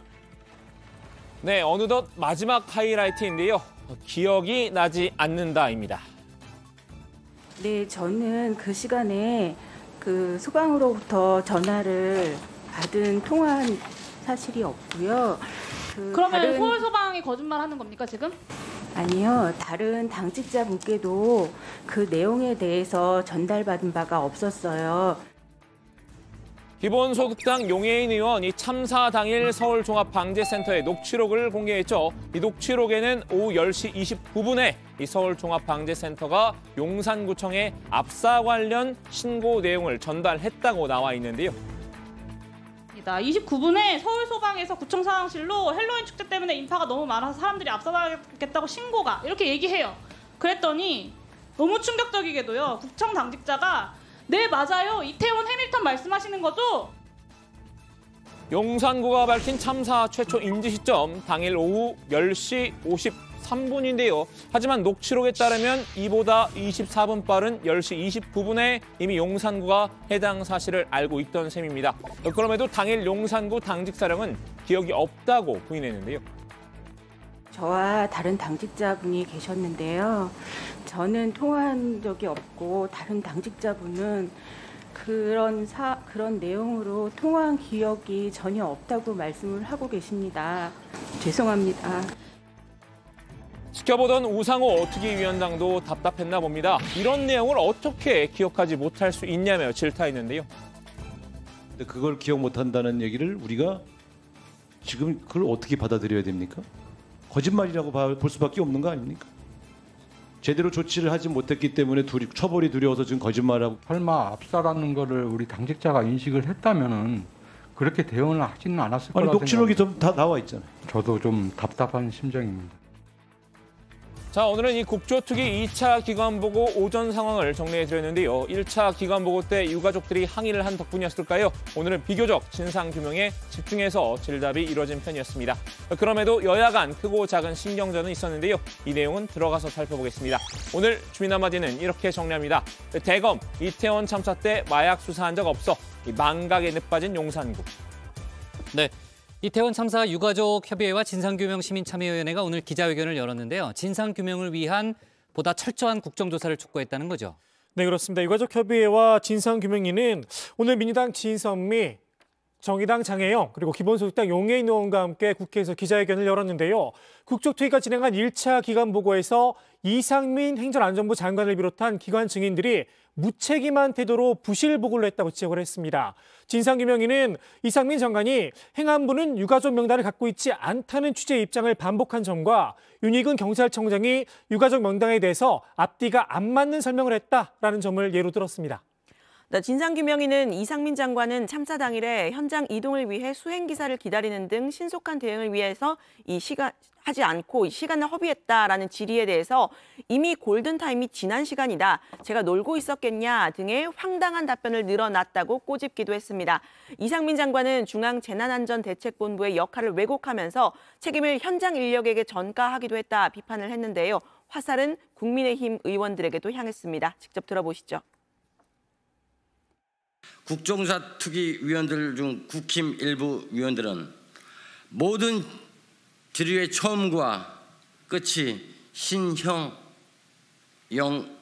어느덧 마지막 하이라이트인데요. 기억이 나지 않는다입니다. 네, 저는 그 시간에 그 소방으로부터 전화를 받은 통화한 사실이 없고요. 그러면 서울소방이 거짓말하는 겁니까 지금? 아니요. 다른 당직자분께도 그 내용에 대해서 전달받은 바가 없었어요. 기본소득당 용해인 의원 이 참사 당일 서울종합방재센터의 녹취록을 공개했죠. 이 녹취록에는 오후 10시 29분에 이 서울종합방재센터가 용산구청에 압사 관련 신고 내용을 전달했다고 나와 있는데요. 29분에 서울소방에서 구청 상황실로 헬로윈 축제 때문에 인파가 너무 많아서 사람들이 압사당하겠다고 신고가 이렇게 얘기해요. 그랬더니 너무 충격적이게도요. 구청 당직자가 네 맞아요. 이태원 해밀턴 말씀하시는 거죠? 용산구가 밝힌 참사 최초 인지 시점 당일 오후 10시 53분인데요. 하지만 녹취록에 따르면 이보다 24분 빠른 10시 29분에 이미 용산구가 해당 사실을 알고 있던 셈입니다. 그럼에도 당일 용산구 당직사령은 기억이 없다고 부인했는데요. 저와 다른 당직자분이 계셨는데요. 저는 통화한 적이 없고 다른 당직자분은 그런 내용으로 통화한 기억이 전혀 없다고 말씀을 하고 계십니다. 죄송합니다. 지켜보던 우상호 특위위원장도 답답했나 봅니다. 이런 내용을 어떻게 기억하지 못할 수 있냐며 질타했는데요. 근데 그걸 기억 못한다는 얘기를 우리가 지금 그걸 어떻게 받아들여야 됩니까? 거짓말이라고 볼 수밖에 없는 거 아닙니까? 제대로 조치를 하지 못했기 때문에 처벌이 두려워서 지금 거짓말하고. 설마 압사라는 거를 우리 당직자가 인식을 했다면은 그렇게 대응을 하지는 않았을 거라고 생각합니다. 녹취록이 좀 다 나와 있잖아요. 저도 좀 답답한 심정입니다. 자, 오늘은 이 국조특위 2차 기관보고 오전 상황을 정리해드렸는데요. 1차 기관보고 때 유가족들이 항의를 한 덕분이었을까요? 오늘은 비교적 진상규명에 집중해서 질답이 이루어진 편이었습니다. 그럼에도 여야 간 크고 작은 신경전은 있었는데요. 이 내용은 들어가서 살펴보겠습니다. 오늘 주민 한마디는 이렇게 정리합니다. 대검, 이태원 참사 때 마약 수사한 적 없어. 이 망각에 늦빠진 용산구. 네. 이태원 참사 유가족 협의회와 진상규명 시민참여위원회가 오늘 기자회견을 열었는데요. 진상규명을 위한 보다 철저한 국정조사를 촉구했다는 거죠. 네, 그렇습니다. 유가족 협의회와 진상규명위는 오늘 민주당 진선미, 정의당 장혜영, 그리고 기본소득당 용해인 의원과 함께 국회에서 기자회견을 열었는데요. 국조특위가 진행한 1차 기관보고에서 이상민 행정안전부 장관을 비롯한 기관 증인들이 무책임한 태도로 부실 보고를 했다고 지적을 했습니다. 진상규명위는 이상민 장관이 행안부는 유가족 명단을 갖고 있지 않다는 취지의 입장을 반복한 점과 윤희근 경찰청장이 유가족 명단에 대해서 앞뒤가 안 맞는 설명을 했다라는 점을 예로 들었습니다. 진상규명위는 이상민 장관은 참사 당일에 현장 이동을 위해 수행기사를 기다리는 등 신속한 대응을 위해서 하지 않고 시간을 허비했다라는 질의에 대해서 이미 골든타임이 지난 시간이다. 제가 놀고 있었겠냐 등의 황당한 답변을 늘어놨다고 꼬집기도 했습니다. 이상민 장관은 중앙재난안전대책본부의 역할을 왜곡하면서 책임을 현장 인력에게 전가하기도 했다 비판을 했는데요. 화살은 국민의힘 의원들에게도 향했습니다. 직접 들어보시죠. 국정조사특위 위원들 중 국힘 일부 위원들은 모든 질의의 처음과 끝이 신형영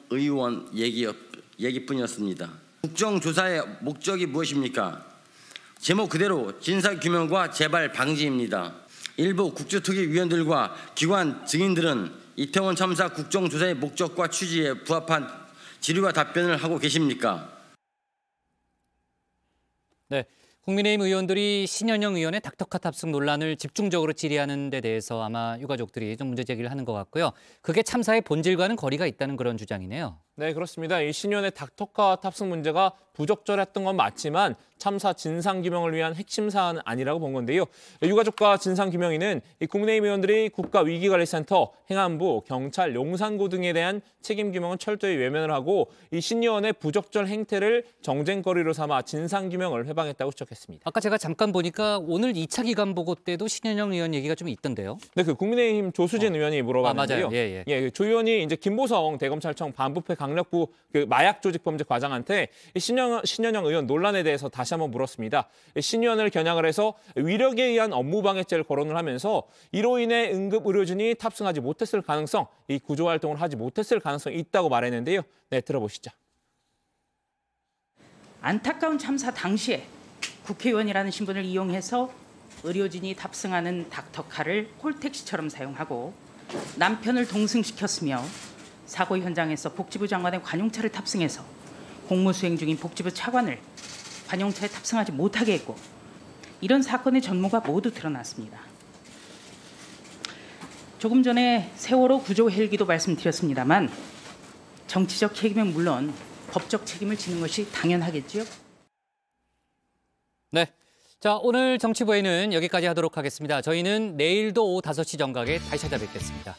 의원 얘기뿐이었습니다. 국정조사의 목적이 무엇입니까? 제목 그대로 진상규명과 재발 방지입니다. 일부 국조특위 위원들과 기관 증인들은 이태원 참사 국정조사의 목적과 취지에 부합한 질의와 답변을 하고 계십니까? 네, 국민의힘 의원들이 신현영 의원의 닥터카 탑승 논란을 집중적으로 질의하는 데 대해서 아마 유가족들이 좀 문제 제기를 하는 것 같고요. 그게 참사의 본질과는 거리가 있다는 그런 주장이네요. 네, 그렇습니다. 이 신현의 닥터카 탑승 문제가 부적절했던 건 맞지만 참사 진상규명을 위한 핵심 사안은 아니라고 본 건데요. 유가족과 진상규명위는 국민의힘 의원들이 국가위기관리센터, 행안부, 경찰, 용산구 등에 대한 책임 규명은 철저히 외면을 하고 이 신 의원의 부적절 행태를 정쟁거리로 삼아 진상규명을 회방했다고 지적했습니다. 아까 제가 잠깐 보니까 오늘 2차 기관보고 때도 신현영 의원 얘기가 좀 있던데요. 네, 그 국민의힘 조수진 의원이 물어봤는데요. 맞아요. 조 의원이 이제 김보성 대검찰청 반부패 강력부 그 마약 조직 범죄 과장한테 신현영 의원 논란에 대해서 다시 한번 물었습니다. 신 의원을 겨냥을 해서 위력에 의한 업무방해죄를 거론을 하면서 이로 인해 응급 의료진이 탑승하지 못했을 가능성, 이 구조 활동을 하지 못했을 가능성이 있다고 말했는데요. 네, 들어보시죠. 안타까운 참사 당시에 국회의원이라는 신분을 이용해서 의료진이 탑승하는 닥터카를 콜택시처럼 사용하고 남편을 동승시켰으며 사고 현장에서 복지부 장관의 관용차를 탑승해서 공무 수행 중인 복지부 차관을 관용차에 탑승하지 못하게 했고 이런 사건의 전모가 모두 드러났습니다. 조금 전에 세월호 구조 헬기도 말씀드렸습니다만 정치적 책임은 물론 법적 책임을 지는 것이 당연하겠지요. 네. 자, 오늘 정치부에는 여기까지 하도록 하겠습니다. 저희는 내일도 오후 5시 정각에 다시 찾아뵙겠습니다.